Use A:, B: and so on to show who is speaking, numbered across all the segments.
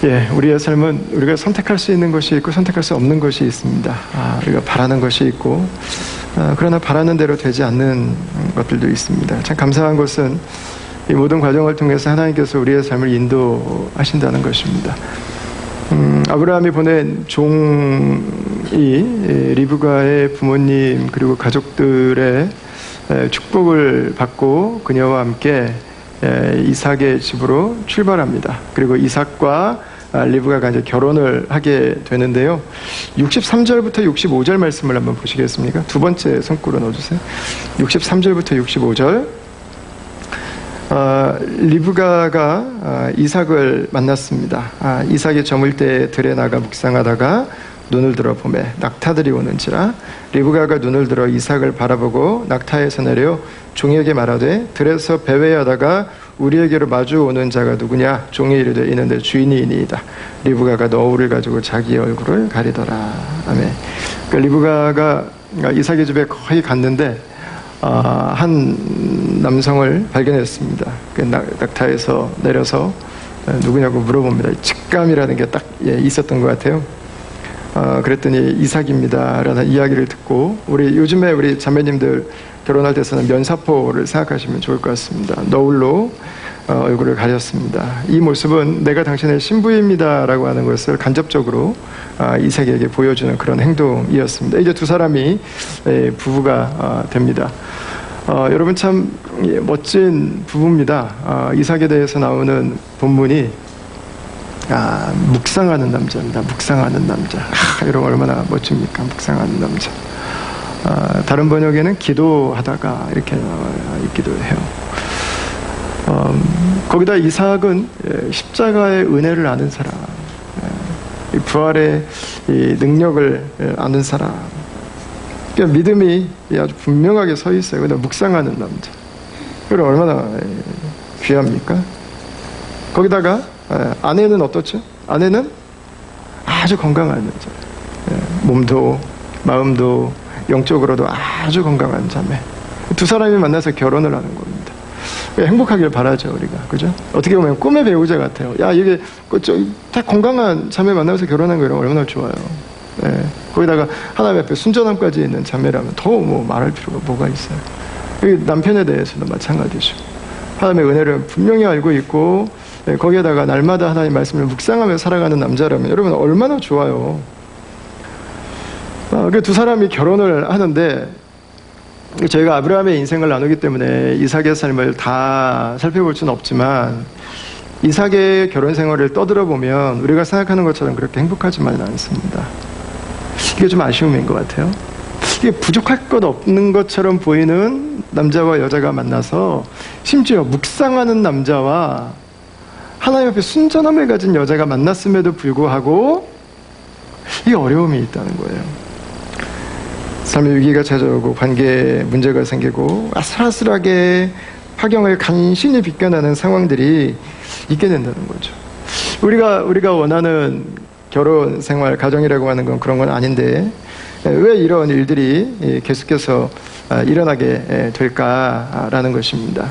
A: 우리의 삶은 우리가 선택할 수 있는 것이 있고 선택할 수 없는 것이 있습니다. 우리가 바라는 것이 있고, 그러나 바라는 대로 되지 않는 것들도 있습니다. 참 감사한 것은 이 모든 과정을 통해서 하나님께서 우리의 삶을 인도하신다는 것입니다. 아브라함이 보낸 종이 리브가의 부모님 그리고 가족들의 축복을 받고 그녀와 함께 이삭의 집으로 출발합니다. 그리고 이삭과 리브가가 이제 결혼을 하게 되는데요. 63절부터 65절 말씀을 한번 보시겠습니까? 두 번째 손글을 넣어주세요. 63절부터 65절. 리브가가 이삭을 만났습니다. 이삭이 저물 때 들에 나가 묵상하다가 눈을 들어 보매 낙타들이 오는지라 리브가가 눈을 들어 이삭을 바라보고 낙타에서 내려 종에게 말하되 들에서 배회하다가 우리에게로 마주 오는 자가 누구냐? 종이 이르되 이는 내 주인이니이다. 리브가가 너울을 가지고 자기 얼굴을 가리더라. 아멘. 그러니까 리브가가 이삭의 집에 거의 갔는데 한 남성을 발견했습니다. 낙타에서 내려서 누구냐고 물어봅니다. 직감이라는 게 딱 있었던 것 같아요. 그랬더니 이삭입니다 라는 이야기를 듣고, 요즘에 우리 자매님들 결혼할 때 쓰는 면사포를 생각하시면 좋을 것 같습니다. 너울로 얼굴을 가렸습니다. 이 모습은 내가 당신의 신부입니다 라고 하는 것을 간접적으로 이삭에게 보여주는 그런 행동이었습니다. 이제 두 사람이 부부가 됩니다. 여러분 참 멋진 부부입니다. 이삭에 대해서 나오는 본문이 묵상하는 남자입니다. 묵상하는 남자. 여러분 얼마나 멋집니까? 묵상하는 남자. 다른 번역에는 기도하다가 이렇게 있기도 해요. 거기다 이삭은 십자가의 은혜를 아는 사람, 부활의 능력을 아는 사람. 그러니까 믿음이 아주 분명하게 서 있어요. 근데 묵상하는 남자. 그럼 얼마나 귀합니까? 거기다가 아내는 어떻죠? 아내는 아주 건강한 여자. 몸도 마음도 영적으로도 아주 건강한 자매. 두 사람이 만나서 결혼을 하는 겁니다. 행복하길 바라죠, 우리가. 그죠? 어떻게 보면 꿈의 배우자 같아요. 이게 다 건강한 자매 만나서 결혼한 거 이러면 얼마나 좋아요. 거기다가 하나님 앞에 순전함까지 있는 자매라면 더 말할 필요가 뭐가 있어요. 남편에 대해서도 마찬가지죠. 하나님의 은혜를 분명히 알고 있고, 거기에다가 날마다 하나님 말씀을 묵상하며 살아가는 남자라면 여러분 얼마나 좋아요. 두 사람이 결혼을 하는데, 저희가 아브라함의 인생을 나누기 때문에 이삭의 삶을 다 살펴볼 수는 없지만, 이삭의 결혼 생활을 떠들어보면 우리가 생각하는 것처럼 그렇게 행복하지만은 않습니다. 이게 좀 아쉬움인 것 같아요. 이게 부족할 것 없는 것처럼 보이는 남자와 여자가 만나서, 심지어 묵상하는 남자와 하나님 앞에 순전함을 가진 여자가 만났음에도 불구하고 이 어려움이 있다는 거예요. 삶의 위기가 찾아오고 관계에 문제가 생기고 아슬아슬하게 파경을 간신히 비껴나는 상황들이 있게 된다는 거죠. 우리가 원하는 결혼 생활, 가정이라고 하는 건 그런 건 아닌데 왜 이런 일들이 계속해서 일어나게 될까라는 것입니다.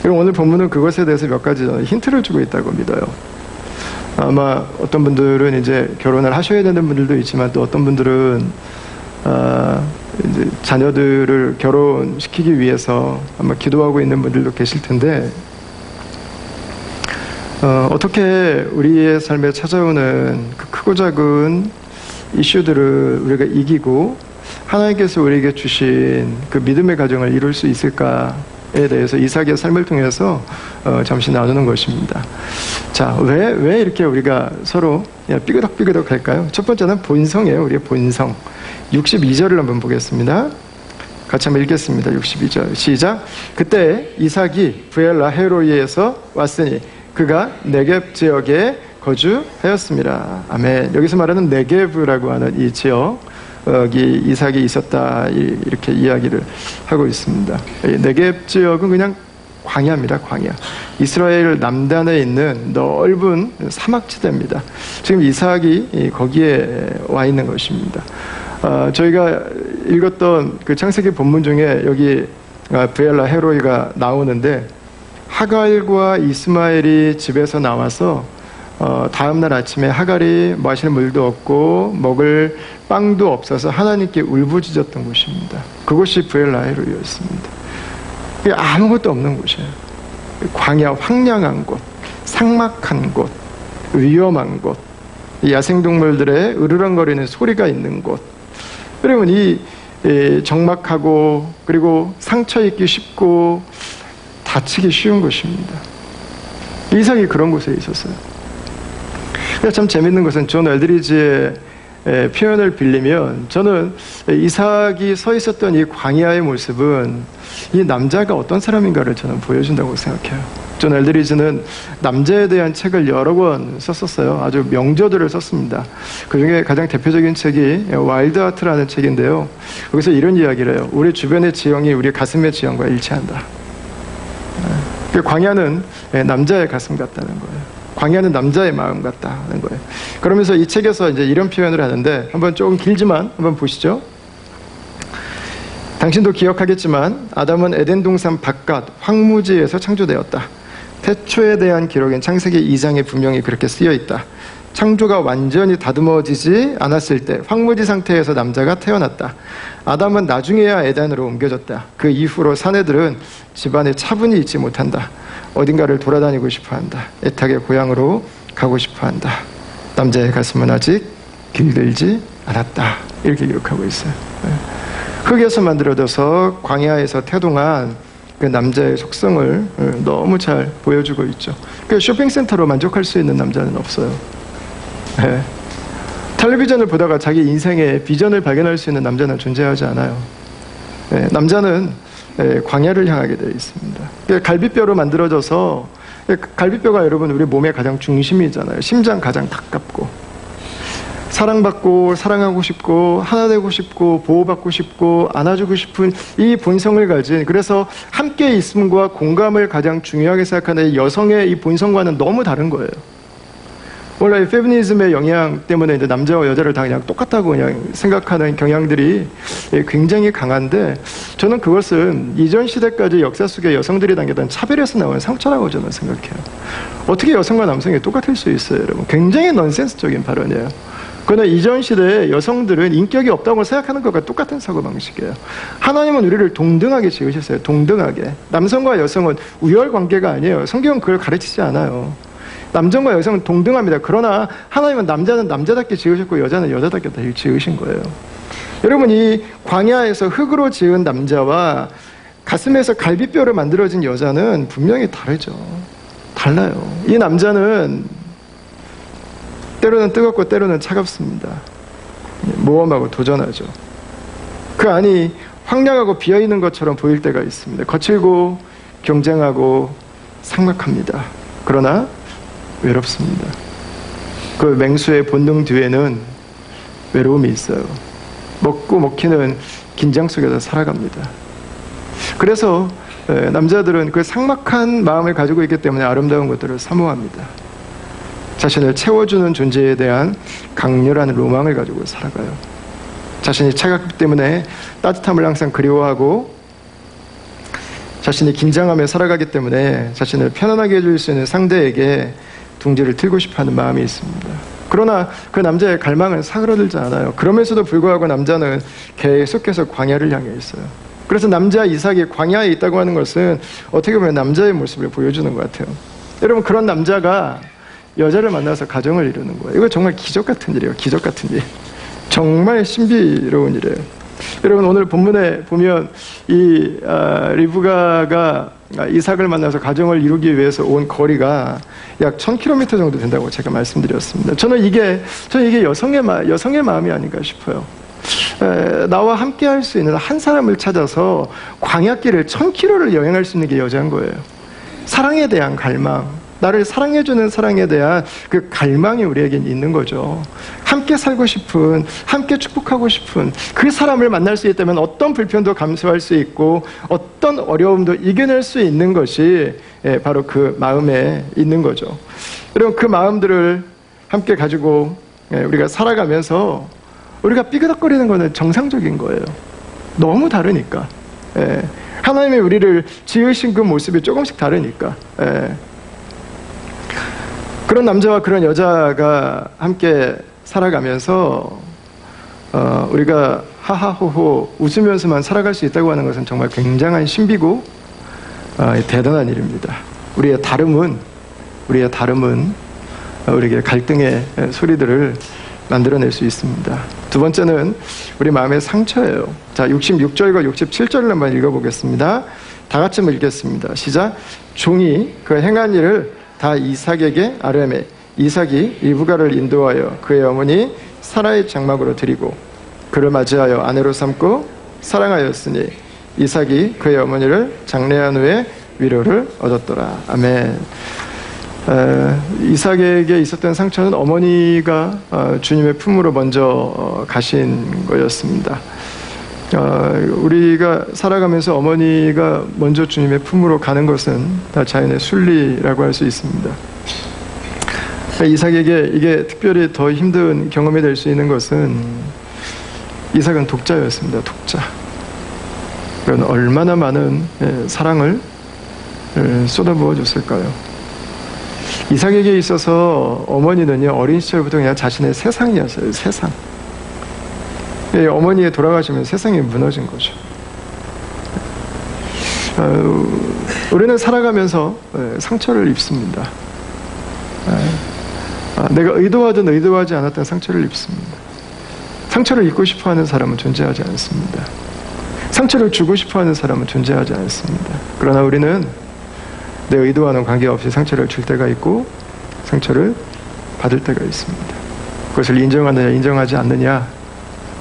A: 오늘 본문은 그것에 대해서 몇 가지 힌트를 주고 있다고 믿어요. 아마 어떤 분들은 이제 결혼을 하셔야 되는 분들도 있지만, 또 어떤 분들은 이제 자녀들을 결혼시키기 위해서 아마 기도하고 있는 분들도 계실 텐데, 어떻게 우리의 삶에 찾아오는 그 크고 작은 이슈들을 우리가 이기고 하나님께서 우리에게 주신 그 믿음의 가정을 이룰 수 있을까에 대해서 이삭의 삶을 통해서 잠시 나누는 것입니다. 자, 왜 이렇게 우리가 서로 삐그덕삐그덕 할까요? 첫 번째는 본성이에요. 우리의 본성. 62절을 한번 보겠습니다. 같이 한번 읽겠습니다. 62절 시작. 그때 이삭이 브엘라헤로이에서 왔으니 그가 네겝 지역에 거주하였습니다. 아멘. 여기서 말하는 네겝이라고 하는 이 지역, 여기 이삭이 있었다, 이렇게 이야기를 하고 있습니다. 네겝 지역은 그냥 광야입니다. 광야. 이스라엘 남단에 있는 넓은 사막지대입니다. 지금 이삭이 거기에 와 있는 것입니다. 저희가 읽었던 그 창세기 본문 중에 여기 브엘라헤로이가 나오는데, 하갈과 이스마엘이 집에서 나와서 다음날 아침에 하갈이 마실 물도 없고 먹을 빵도 없어서 하나님께 울부짖었던 곳입니다. 그곳이 브엘라헤로이였습니다. 아무것도 없는 곳이에요. 광야, 황량한 곳, 삭막한 곳, 위험한 곳, 야생동물들의 으르렁거리는 소리가 있는 곳. 여러분, 이 적막하고 그리고 상처 입기 쉽고 다치기 쉬운 곳입니다. 이삭이 그런 곳에 있었어요. 참 재밌는 것은 존 엘드리지의 표현을 빌리면, 저는 이삭이 서 있었던 이 광야의 모습은 이 남자가 어떤 사람인가를 저는 보여준다고 생각해요. 존 엘드리지는 남자에 대한 책을 여러 권 썼었어요. 아주 명저들을 썼습니다. 그 중에 가장 대표적인 책이 와일드 하트라는 책인데요. 거기서 이런 이야기를 해요. 우리 주변의 지형이 우리 가슴의 지형과 일치한다. 광야는 남자의 가슴 같다는 거예요. 광야는 남자의 마음 같다는 거예요. 그러면서 이 책에서 이제 이런 표현을 하는데, 한번 조금 길지만 한번 보시죠. 당신도 기억하겠지만 아담은 에덴 동산 바깥 황무지에서 창조되었다. 태초에 대한 기록엔 창세기 2장에 분명히 그렇게 쓰여 있다. 창조가 완전히 다듬어지지 않았을 때 황무지 상태에서 남자가 태어났다. 아담은 나중에야 에덴으로 옮겨졌다. 그 이후로 사내들은 집안에 차분히 있지 못한다. 어딘가를 돌아다니고 싶어한다. 애타게 고향으로 가고 싶어한다. 남자의 가슴은 아직 길들지 않았다. 이렇게 기록하고 있어요. 흙에서 만들어져서 광야에서 태동한 그 남자의 속성을 너무 잘 보여주고 있죠. 그 쇼핑센터로 만족할 수 있는 남자는 없어요. 네. 텔레비전을 보다가 자기 인생의 비전을 발견할 수 있는 남자는 존재하지 않아요. 네. 남자는 광야를 향하게 되어 있습니다. 갈비뼈로 만들어져서, 갈비뼈가 여러분 우리 몸의 가장 중심이잖아요. 심장 가장 가깝고, 사랑받고 사랑하고 싶고 하나 되고 싶고 보호받고 싶고 안아주고 싶은 이 본성을 가진, 그래서 함께 있음과 공감을 가장 중요하게 생각하는 여성의 이 본성과는 너무 다른 거예요. 원래 페미니즘의 영향 때문에 이제 남자와 여자를 다 그냥 똑같다고 그냥 생각하는 경향들이 굉장히 강한데, 저는 그것은 이전 시대까지 역사 속에 여성들이 당했던 차별에서 나온 상처라고 저는 생각해요. 어떻게 여성과 남성이 똑같을 수 있어요, 여러분? 굉장히 넌센스적인 발언이에요. 그러나 이전 시대에 여성들은 인격이 없다고 생각하는 것과 똑같은 사고방식이에요. 하나님은 우리를 동등하게 지으셨어요. 동등하게. 남성과 여성은 우열 관계가 아니에요. 성경은 그걸 가르치지 않아요. 남성과 여성은 동등합니다. 그러나 하나님은 남자는 남자답게 지으셨고 여자는 여자답게 지으신 거예요. 여러분, 이 광야에서 흙으로 지은 남자와 가슴에서 갈비뼈로 만들어진 여자는 분명히 다르죠. 달라요. 이 남자는 때로는 뜨겁고 때로는 차갑습니다. 모험하고 도전하죠. 그 안이 황량하고 비어있는 것처럼 보일 때가 있습니다. 거칠고 경쟁하고 삭막합니다. 그러나 외롭습니다. 그 맹수의 본능 뒤에는 외로움이 있어요. 먹고 먹히는 긴장 속에서 살아갑니다. 그래서 남자들은 그 삭막한 마음을 가지고 있기 때문에 아름다운 것들을 사모합니다. 자신을 채워주는 존재에 대한 강렬한 로망을 가지고 살아가요. 자신이 차갑기 때문에 따뜻함을 항상 그리워하고, 자신이 긴장하며 살아가기 때문에 자신을 편안하게 해줄 수 있는 상대에게 둥지를 틀고 싶어하는 마음이 있습니다. 그러나 그 남자의 갈망은 사그러들지 않아요. 그러면서도 불구하고 남자는 계속해서 광야를 향해 있어요. 그래서 남자 이삭이 광야에 있다고 하는 것은 어떻게 보면 남자의 모습을 보여주는 것 같아요. 여러분, 그런 남자가 여자를 만나서 가정을 이루는 거예요. 이거 정말 기적 같은 일이에요. 기적 같은 일. 정말 신비로운 일이에요. 여러분, 오늘 본문에 보면 이 리브가가 이삭을 만나서 가정을 이루기 위해서 온 거리가 약 1000km 정도 된다고 제가 말씀드렸습니다. 저는 이게 여성의 마음이 아닌가 싶어요. 나와 함께 할 수 있는 한 사람을 찾아서 광야길을 1000km를 여행할 수 있는 게 여자인 거예요. 사랑에 대한 갈망, 나를 사랑해주는 사랑에 대한 그 갈망이 우리에겐 있는 거죠. 함께 살고 싶은, 함께 축복하고 싶은 그 사람을 만날 수 있다면 어떤 불편도 감수할 수 있고 어떤 어려움도 이겨낼 수 있는 것이 바로 그 마음에 있는 거죠. 여러분, 그 마음들을 함께 가지고 우리가 살아가면서 우리가 삐그덕거리는 것은 정상적인 거예요. 너무 다르니까. 하나님이 우리를 지으신 그 모습이 조금씩 다르니까. 그런 남자와 그런 여자가 함께 살아가면서 우리가 하하호호 웃으면서만 살아갈 수 있다고 하는 것은 정말 굉장한 신비고 대단한 일입니다. 우리의 다름은 우리에게 갈등의 소리들을 만들어낼 수 있습니다. 두 번째는 우리 마음의 상처예요. 자, 66절과 67절을 한번 읽어보겠습니다. 다 같이 한번 읽겠습니다. 시작. 종이 그 행한 일을 다 이삭에게 아뢰매 이삭이 리브가를 인도하여 그의 어머니 사라의 장막으로 드리고 그를 맞이하여 아내로 삼고 사랑하였으니 이삭이 그의 어머니를 장례한 후에 위로를 얻었더라. 아멘. 이삭에게 있었던 상처는 어머니가 주님의 품으로 먼저 가신 거였습니다. 우리가 살아가면서 어머니가 먼저 주님의 품으로 가는 것은 다 자연의 순리라고 할 수 있습니다. 이삭에게 이게 특별히 더 힘든 경험이 될 수 있는 것은 이삭은 독자였습니다. 독자. 그건 얼마나 많은 사랑을 쏟아부어 줬을까요? 이삭에게 있어서 어머니는요, 어린 시절부터 그냥 자신의 세상이었어요. 세상. 어머니가 돌아가시면 세상이 무너진 거죠. 우리는 살아가면서 상처를 입습니다. 내가 의도하든 의도하지 않았던 상처를 입습니다. 상처를 입고 싶어하는 사람은 존재하지 않습니다. 상처를 주고 싶어하는 사람은 존재하지 않습니다. 그러나 우리는 내 의도와는 관계없이 상처를 줄 때가 있고 상처를 받을 때가 있습니다. 그것을 인정하느냐 인정하지 않느냐,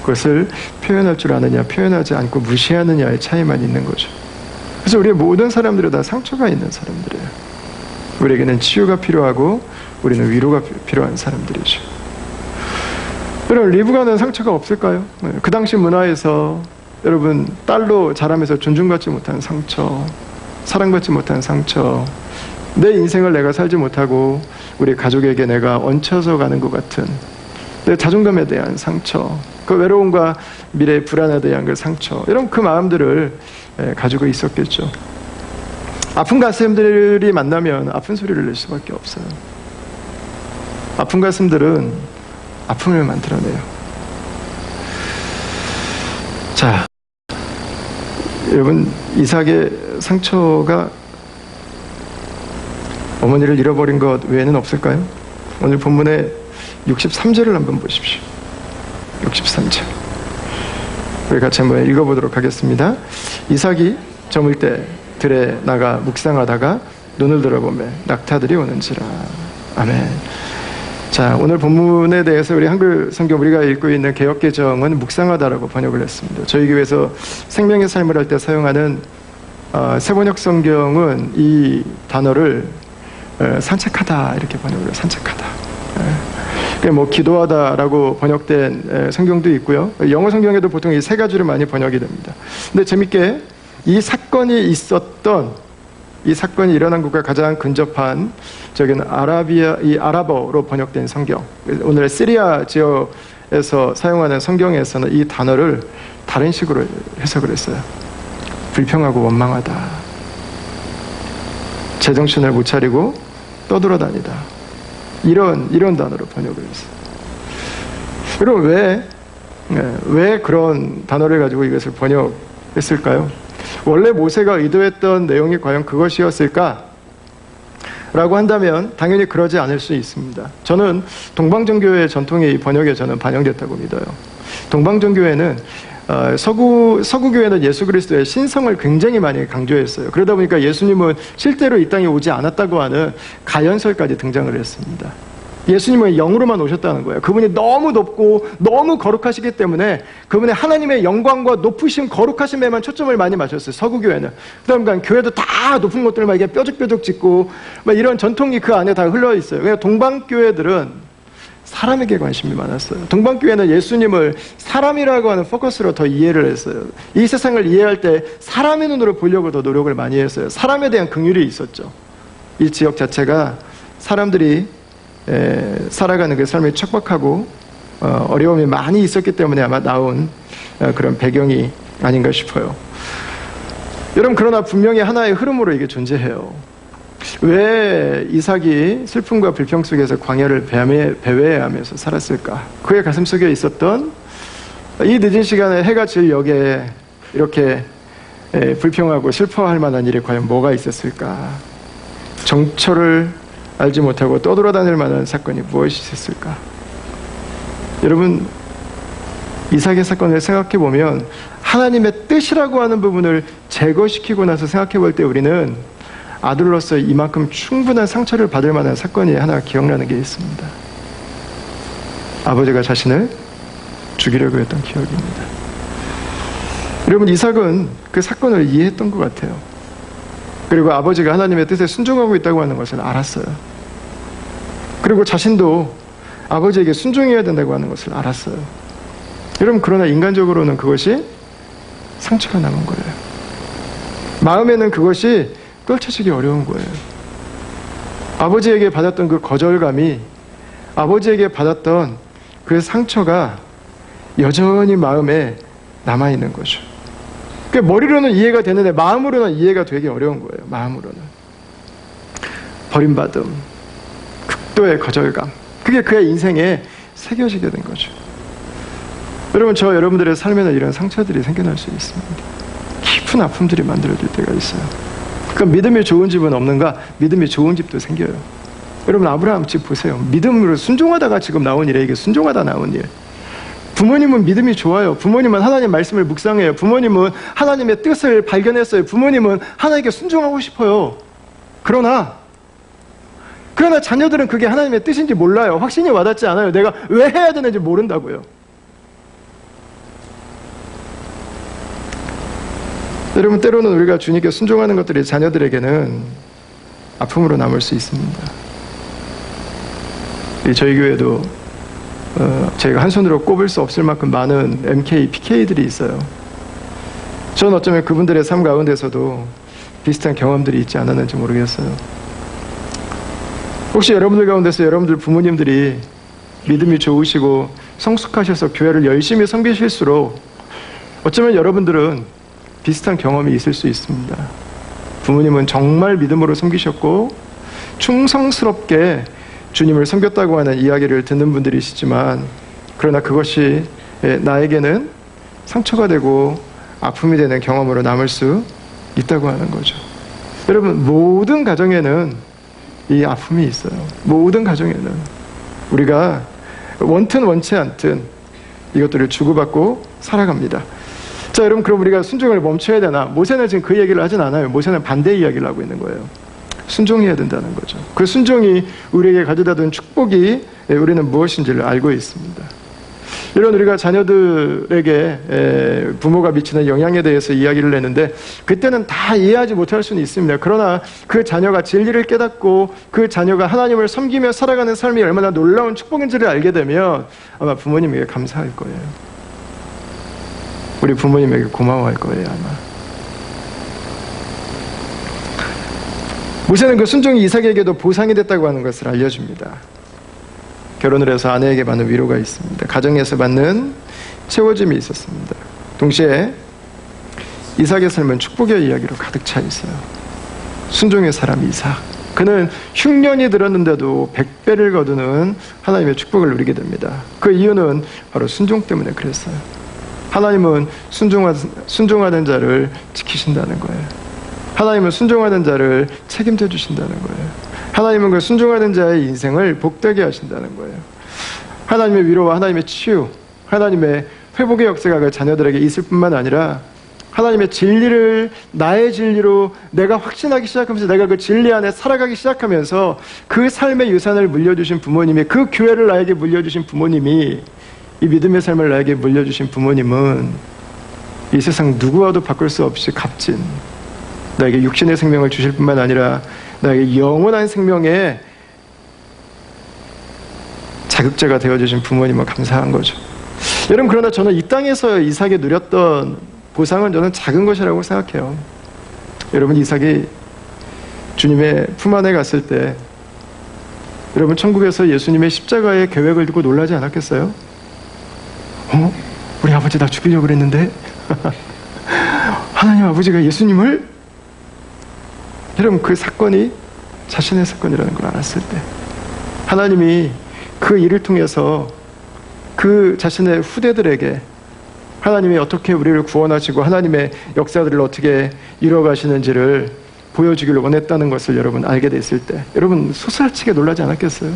A: 그것을 표현할 줄 아느냐 표현하지 않고 무시하느냐의 차이만 있는 거죠. 그래서 우리의 모든 사람들은 다 상처가 있는 사람들이에요. 우리에게는 치유가 필요하고 우리는 위로가 필요한 사람들이죠. 여러분, 리브가는 상처가 없을까요? 그 당시 문화에서 여러분, 딸로 자라면서 존중받지 못한 상처, 사랑받지 못한 상처, 내 인생을 내가 살지 못하고 우리 가족에게 내가 얹혀서 가는 것 같은 내 자존감에 대한 상처, 그 외로움과 미래의 불안에 대한 그 상처, 이런 그 마음들을 가지고 있었겠죠. 아픈 가슴들이 만나면 아픈 소리를 낼 수밖에 없어요. 아픈 가슴들은 아픔을 만들어내요. 자, 여러분, 이삭의 상처가 어머니를 잃어버린 것 외에는 없을까요? 오늘 본문의 63절을 한번 보십시오. 63절. 우리 같이 한번 읽어보도록 하겠습니다. 이삭이 저물 때 들에 나가 묵상하다가 눈을 들어보매 낙타들이 오는지라. 아멘. 자, 오늘 본문에 대해서 우리 한글 성경 우리가 읽고 있는 개역개정은 묵상하다라고 번역을 했습니다. 저희 교회에서 생명의 삶을 할 때 사용하는 새번역 성경은 이 단어를 산책하다 이렇게 번역을 해요. 산책하다. 뭐 기도하다라고 번역된 성경도 있고요. 영어 성경에도 보통 이 세 가지로 많이 번역이 됩니다. 근데 재밌게 이 사건이 일어난 곳과 가장 근접한 저기는 이 아랍어로 번역된 성경, 오늘 시리아 지역에서 사용하는 성경에서는 이 단어를 다른 식으로 해석을 했어요. 불평하고 원망하다, 제정신을 못 차리고 떠돌아다니다, 이런 단어로 번역을 했어요. 그럼 왜 그런 단어를 가지고 이것을 번역했을까요? 원래 모세가 의도했던 내용이 과연 그것이었을까? 라고 한다면 당연히 그러지 않을 수 있습니다. 저는 동방정교회의 전통이 이 번역에 저는 반영됐다고 믿어요. 동방정교회는 서구교회는 예수 그리스도의 신성을 굉장히 많이 강조했어요. 그러다 보니까 예수님은 실제로 이 땅에 오지 않았다고 하는 가연설까지 등장을 했습니다. 예수님은 영으로만 오셨다는 거예요. 그분이 너무 높고 너무 거룩하시기 때문에 그분의 하나님의 영광과 높으신 거룩하심에만 초점을 많이 맞췄어요. 서구교회는. 그러니까 교회도 다 높은 것들을 막 이게 뾰족뾰족 짓고 막 이런 전통이 그 안에 다 흘러 있어요. 그러니까 동방교회들은 사람에게 관심이 많았어요. 동방교회는 예수님을 사람이라고 하는 포커스로 더 이해를 했어요. 이 세상을 이해할 때 사람의 눈으로 보려고 더 노력을 많이 했어요. 사람에 대한 긍휼이 있었죠. 이 지역 자체가 사람들이 살아가는 그 삶이 척박하고 어려움이 많이 있었기 때문에 아마 나온 그런 배경이 아닌가 싶어요. 여러분, 그러나 분명히 하나의 흐름으로 이게 존재해요. 왜 이삭이 슬픔과 불평 속에서 광야를 배회하면서 살았을까? 그의 가슴 속에 있었던 이 늦은 시간에 해가 질 역에 이렇게 불평하고 슬퍼할 만한 일이 과연 뭐가 있었을까? 정처를 알지 못하고 떠돌아다닐 만한 사건이 무엇이 있었을까? 여러분, 이삭의 사건을 생각해 보면 하나님의 뜻이라고 하는 부분을 제거시키고 나서 생각해 볼 때 우리는 아들로서 이만큼 충분한 상처를 받을 만한 사건이 하나 기억나는 게 있습니다. 아버지가 자신을 죽이려고 했던 기억입니다. 여러분, 이삭은 그 사건을 이해했던 것 같아요. 그리고 아버지가 하나님의 뜻에 순종하고 있다고 하는 것을 알았어요. 그리고 자신도 아버지에게 순종해야 된다고 하는 것을 알았어요. 여러분, 그러나 인간적으로는 그것이 상처가 남은 거예요. 마음에는 그것이 떨쳐지기 어려운 거예요. 아버지에게 받았던 그 거절감이, 아버지에게 받았던 그 상처가 여전히 마음에 남아있는 거죠. 그러니까 머리로는 이해가 되는데 마음으로는 이해가 되기 어려운 거예요. 마음으로는. 버림받음, 극도의 거절감, 그게 그의 인생에 새겨지게 된 거죠. 여러분, 여러분들의 삶에는 이런 상처들이 생겨날 수 있습니다. 깊은 아픔들이 만들어질 때가 있어요. 그럼 믿음이 좋은 집은 없는가? 믿음이 좋은 집도 생겨요. 여러분, 아브라함 집 보세요. 믿음으로 순종하다가 지금 나온 일에 이게 순종하다 나온 일. 부모님은 믿음이 좋아요. 부모님은 하나님 말씀을 묵상해요. 부모님은 하나님의 뜻을 발견했어요. 부모님은 하나님께 순종하고 싶어요. 그러나 자녀들은 그게 하나님의 뜻인지 몰라요. 확신이 와닿지 않아요. 내가 왜 해야 되는지 모른다고요. 여러분, 때로는 우리가 주님께 순종하는 것들이 자녀들에게는 아픔으로 남을 수 있습니다. 저희 교회도 저희가 한 손으로 꼽을 수 없을 만큼 많은 MK, PK들이 있어요. 저는 어쩌면 그분들의 삶 가운데서도 비슷한 경험들이 있지 않았는지 모르겠어요. 혹시 여러분들 가운데서 여러분들 부모님들이 믿음이 좋으시고 성숙하셔서 교회를 열심히 섬기실수록 어쩌면 여러분들은 비슷한 경험이 있을 수 있습니다. 부모님은 정말 믿음으로 섬기셨고 충성스럽게 주님을 섬겼다고 하는 이야기를 듣는 분들이시지만, 그러나 그것이 나에게는 상처가 되고 아픔이 되는 경험으로 남을 수 있다고 하는 거죠. 여러분, 모든 가정에는 이 아픔이 있어요. 모든 가정에는 우리가 원튼 원치 않든 이것들을 주고받고 살아갑니다. 자, 여러분, 그럼 우리가 순종을 멈춰야 되나? 모세는 지금 그 얘기를 하진 않아요. 모세는 반대 이야기를 하고 있는 거예요. 순종해야 된다는 거죠. 그 순종이 우리에게 가져다 준 축복이 우리는 무엇인지를 알고 있습니다. 이런 우리가 자녀들에게 부모가 미치는 영향에 대해서 이야기를 했는데, 그때는 다 이해하지 못할 수는 있습니다. 그러나 그 자녀가 진리를 깨닫고 그 자녀가 하나님을 섬기며 살아가는 삶이 얼마나 놀라운 축복인지를 알게 되면 아마 부모님에게 감사할 거예요. 우리 부모님에게 고마워할 거예요, 아마. 모세는 그 순종이 이삭에게도 보상이 됐다고 하는 것을 알려줍니다. 결혼을 해서 아내에게 받는 위로가 있습니다. 가정에서 받는 채워짐이 있었습니다. 동시에 이삭의 삶은 축복의 이야기로 가득 차 있어요. 순종의 사람 이삭. 그는 흉년이 들었는데도 100배를 거두는 하나님의 축복을 누리게 됩니다. 그 이유는 바로 순종 때문에 그랬어요. 하나님은 순종하는 자를 지키신다는 거예요. 하나님은 순종하는 자를 책임져 주신다는 거예요. 하나님은 그 순종하는 자의 인생을 복되게 하신다는 거예요. 하나님의 위로와 하나님의 치유, 하나님의 회복의 역사가 그 자녀들에게 있을 뿐만 아니라 하나님의 진리를 나의 진리로 내가 확신하기 시작하면서 내가 그 진리 안에 살아가기 시작하면서 그 삶의 유산을 물려주신 부모님이, 그 교회를 나에게 물려주신 부모님이, 이 믿음의 삶을 나에게 물려주신 부모님은 이 세상 누구와도 바꿀 수 없이 값진, 나에게 육신의 생명을 주실 뿐만 아니라 나에게 영원한 생명의 자극제가 되어주신 부모님은 감사한 거죠. 여러분, 그러나 저는 이 땅에서 이삭이 누렸던 보상은 저는 작은 것이라고 생각해요. 여러분, 이삭이 주님의 품 안에 갔을 때 여러분, 천국에서 예수님의 십자가의 계획을 듣고 놀라지 않았겠어요? 우리 아버지 나 죽이려고 그랬는데 하나님 아버지가 예수님을, 여러분, 그 사건이 자신의 사건이라는 걸 알았을 때 하나님이 그 일을 통해서 그 자신의 후대들에게 하나님이 어떻게 우리를 구원하시고 하나님의 역사들을 어떻게 이루어가시는지를 보여주기를 원했다는 것을 여러분 알게 됐을 때 여러분 소스라치게 놀라지 않았겠어요?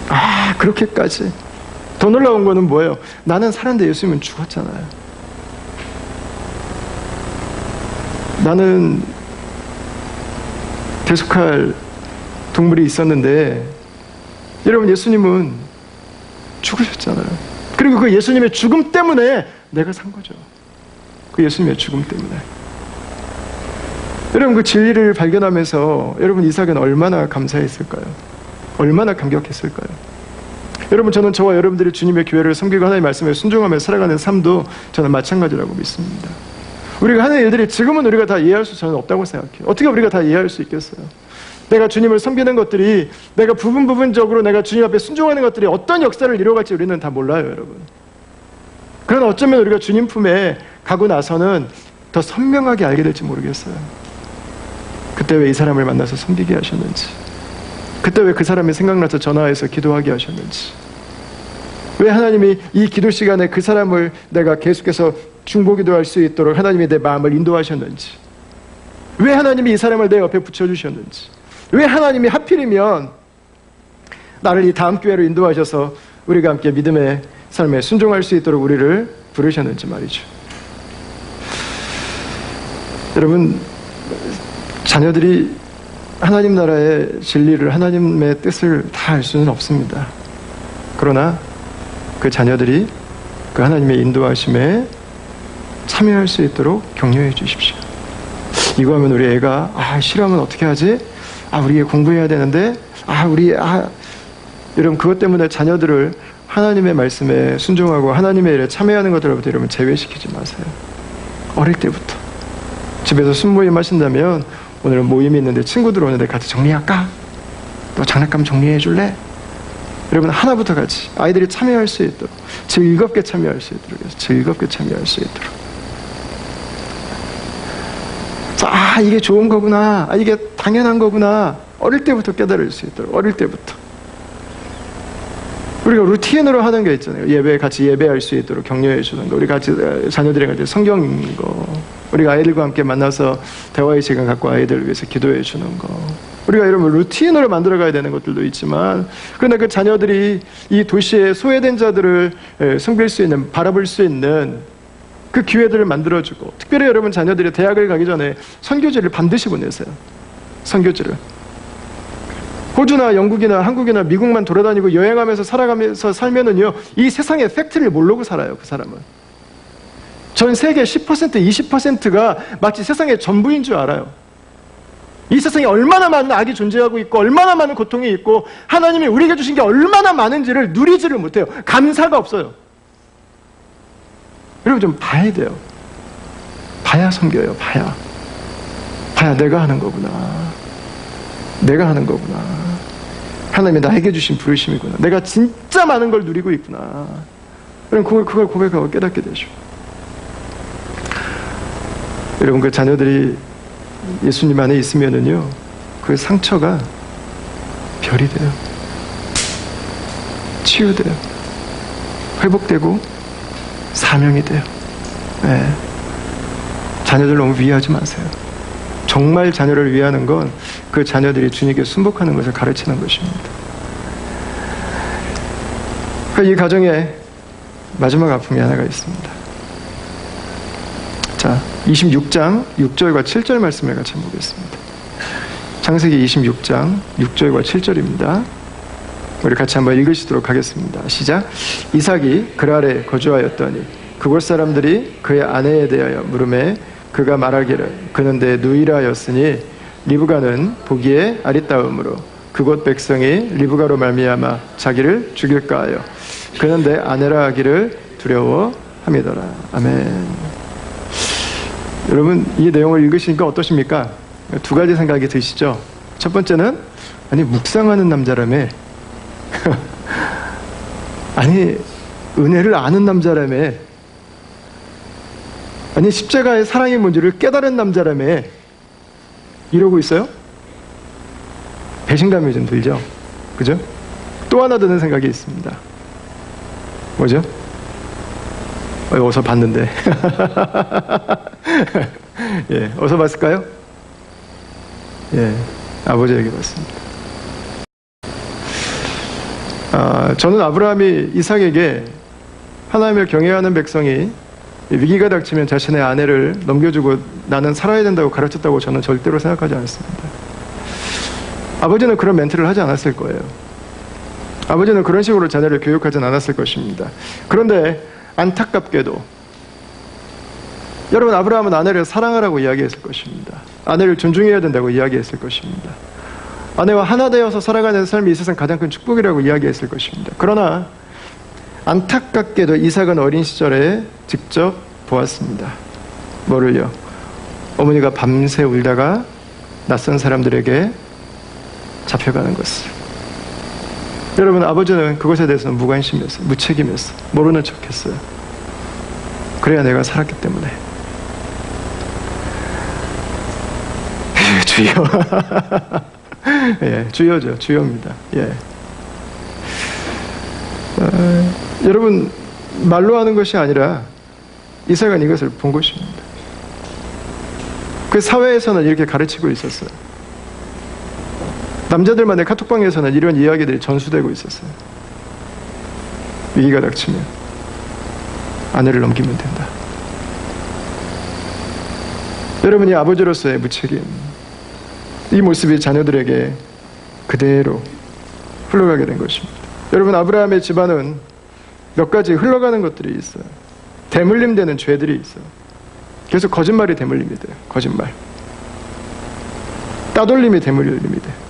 A: 아, 그렇게까지. 더 놀라운 거는 뭐예요? 나는 살았는데 예수님은 죽었잖아요. 나는 대속할 동물이 있었는데 여러분 예수님은 죽으셨잖아요. 그리고 그 예수님의 죽음 때문에 내가 산 거죠. 그 예수님의 죽음 때문에. 여러분 그 진리를 발견하면서 여러분 이삭은 얼마나 감사했을까요? 얼마나 감격했을까요? 여러분 저는 저와 여러분들이 주님의 교회를 섬기고 하나님의 말씀에 순종하며 살아가는 삶도 저는 마찬가지라고 믿습니다. 우리가 하는 일들이 지금은 우리가 다 이해할 수 저는 없다고 생각해요. 어떻게 우리가 다 이해할 수 있겠어요? 내가 주님을 섬기는 것들이 내가 부분적으로 내가 주님 앞에 순종하는 것들이 어떤 역사를 이루어갈지 우리는 다 몰라요, 여러분. 그러나 어쩌면 우리가 주님 품에 가고 나서는 더 선명하게 알게 될지 모르겠어요. 그때 왜 이 사람을 만나서 섬기게 하셨는지, 그때 왜 그 사람이 생각나서 전화해서 기도하게 하셨는지, 왜 하나님이 이 기도 시간에 그 사람을 내가 계속해서 중보기도할 수 있도록 하나님이 내 마음을 인도하셨는지, 왜 하나님이 이 사람을 내 옆에 붙여주셨는지, 왜 하나님이 하필이면 나를 이 다음 기회로 인도하셔서 우리가 함께 믿음의 삶에 순종할 수 있도록 우리를 부르셨는지 말이죠. 여러분, 자녀들이 하나님 나라의 진리를, 하나님의 뜻을 다 알 수는 없습니다. 그러나 그 자녀들이 그 하나님의 인도하심에 참여할 수 있도록 격려해 주십시오. 이거 하면 우리 애가 싫어하면 어떻게 하지? 우리 애 공부해야 되는데 여러분 그것 때문에 자녀들을 하나님의 말씀에 순종하고 하나님의 일에 참여하는 것들로부터 여러분 제외시키지 마세요. 어릴 때부터 집에서 순모임 하신다면 오늘은 모임이 있는데 친구들 오는데 같이 정리할까? 너 장난감 정리해 줄래? 여러분 하나부터 같이 아이들이 참여할 수 있도록 즐겁게 참여할 수 있도록 즐겁게 참여할 수 있도록 이게 좋은 거구나, 이게 당연한 거구나, 어릴 때부터 깨달을 수 있도록 어릴 때부터 우리가 루틴으로 하는 게 있잖아요. 예배 같이 예배할 수 있도록 격려해 주는 거, 우리 같이 자녀들이 같이 성경 읽는 거, 우리가 아이들과 함께 만나서 대화의 시간 갖고 아이들을 위해서 기도해 주는 거, 우리가 여러분 루틴으로 만들어 가야 되는 것들도 있지만 그러나 그 자녀들이 이 도시의 소외된 자들을 섬길 수 있는, 바라볼 수 있는 그 기회들을 만들어주고, 특별히 여러분 자녀들이 대학을 가기 전에 선교지를 반드시 보내세요. 선교지를. 호주나 영국이나 한국이나 미국만 돌아다니고 여행하면서 살아가면서 살면은요, 이 세상의 팩트를 모르고 살아요, 그 사람은. 전 세계 10%, 20%가 마치 세상의 전부인 줄 알아요. 이 세상에 얼마나 많은 악이 존재하고 있고 얼마나 많은 고통이 있고 하나님이 우리에게 주신 게 얼마나 많은지를 누리지를 못해요. 감사가 없어요. 여러분 좀 봐야 돼요. 봐야 섬겨요. 봐야 내가 하는 거구나. 내가 하는 거구나. 하나님이 나에게 주신 부르심이구나. 내가 진짜 많은 걸 누리고 있구나. 여러분 그걸 고백하고 깨닫게 되죠. 여러분 그 자녀들이 예수님 안에 있으면은요, 그 상처가 별이 돼요. 치유돼요. 회복되고 사명이 돼요. 네. 자녀들 너무 위하지 마세요. 정말 자녀를 위하는 건 그 자녀들이 주님께 순복하는 것을 가르치는 것입니다. 이 가정에 마지막 아픔이 하나가 있습니다. 자, 26장 6절과 7절 말씀을 같이 한번 보겠습니다. 창세기 26장 6절과 7절입니다. 우리 같이 한번 읽으시도록 하겠습니다. 시작. 이삭이 그랄에 거주하였더니 그곳 사람들이 그의 아내에 대하여 물으매 그가 말하기를 그는 내 누이라였으니 리브가는 보기에 아리따움으로 그곳 백성이 리브가로 말미암아 자기를 죽일까 하여 그는 내 아내라 하기를 두려워함이더라. 아멘. 여러분 이 내용을 읽으시니까 어떠십니까? 두 가지 생각이 드시죠? 첫 번째는 묵상하는 남자라며 은혜를 아는 남자라며 십자가의 사랑의 문제를 깨달은 남자라며 이러고 있어요? 배신감이 좀 들죠? 그죠? 또 하나 드는 생각이 있습니다. 뭐죠? 어서 봤는데. 예, 어서 봤을까요? 예, 아버지에게 봤습니다. 저는 아브라함이 이삭에게 하나님을 경외하는 백성이 위기가 닥치면 자신의 아내를 넘겨주고 나는 살아야 된다고 가르쳤다고 저는 절대로 생각하지 않습니다. 아버지는 그런 멘트를 하지 않았을 거예요. 아버지는 그런 식으로 자녀를 교육하진 않았을 것입니다. 그런데 안타깝게도 여러분, 아브라함은 아내를 사랑하라고 이야기했을 것입니다. 아내를 존중해야 된다고 이야기했을 것입니다. 아내와 하나 되어서 살아가는 삶이 이 세상 가장 큰 축복이라고 이야기했을 것입니다. 그러나 안타깝게도 이삭은 어린 시절에 직접 보았습니다. 뭐를요? 어머니가 밤새 울다가 낯선 사람들에게 잡혀가는 것을. 여러분, 아버지는 그것에 대해서는 무관심이었어요. 무책임이었어요. 모르는 척했어요. 그래야 내가 살았기 때문에. 주여. 예, 주여죠. 주여입니다. 예. 여러분, 말로 하는 것이 아니라 이삭은 이것을 본 것입니다. 그 사회에서는 이렇게 가르치고 있었어요. 남자들만의 카톡방에서는 이런 이야기들이 전수되고 있었어요. 위기가 닥치면 아내를 넘기면 된다. 여러분이 아버지로서의 무책임, 이 모습이 자녀들에게 그대로 흘러가게 된 것입니다. 여러분, 아브라함의 집안은 몇 가지 흘러가는 것들이 있어요. 대물림되는 죄들이 있어요. 계속 거짓말이 대물림이 돼요. 거짓말. 따돌림이 대물림이 돼요.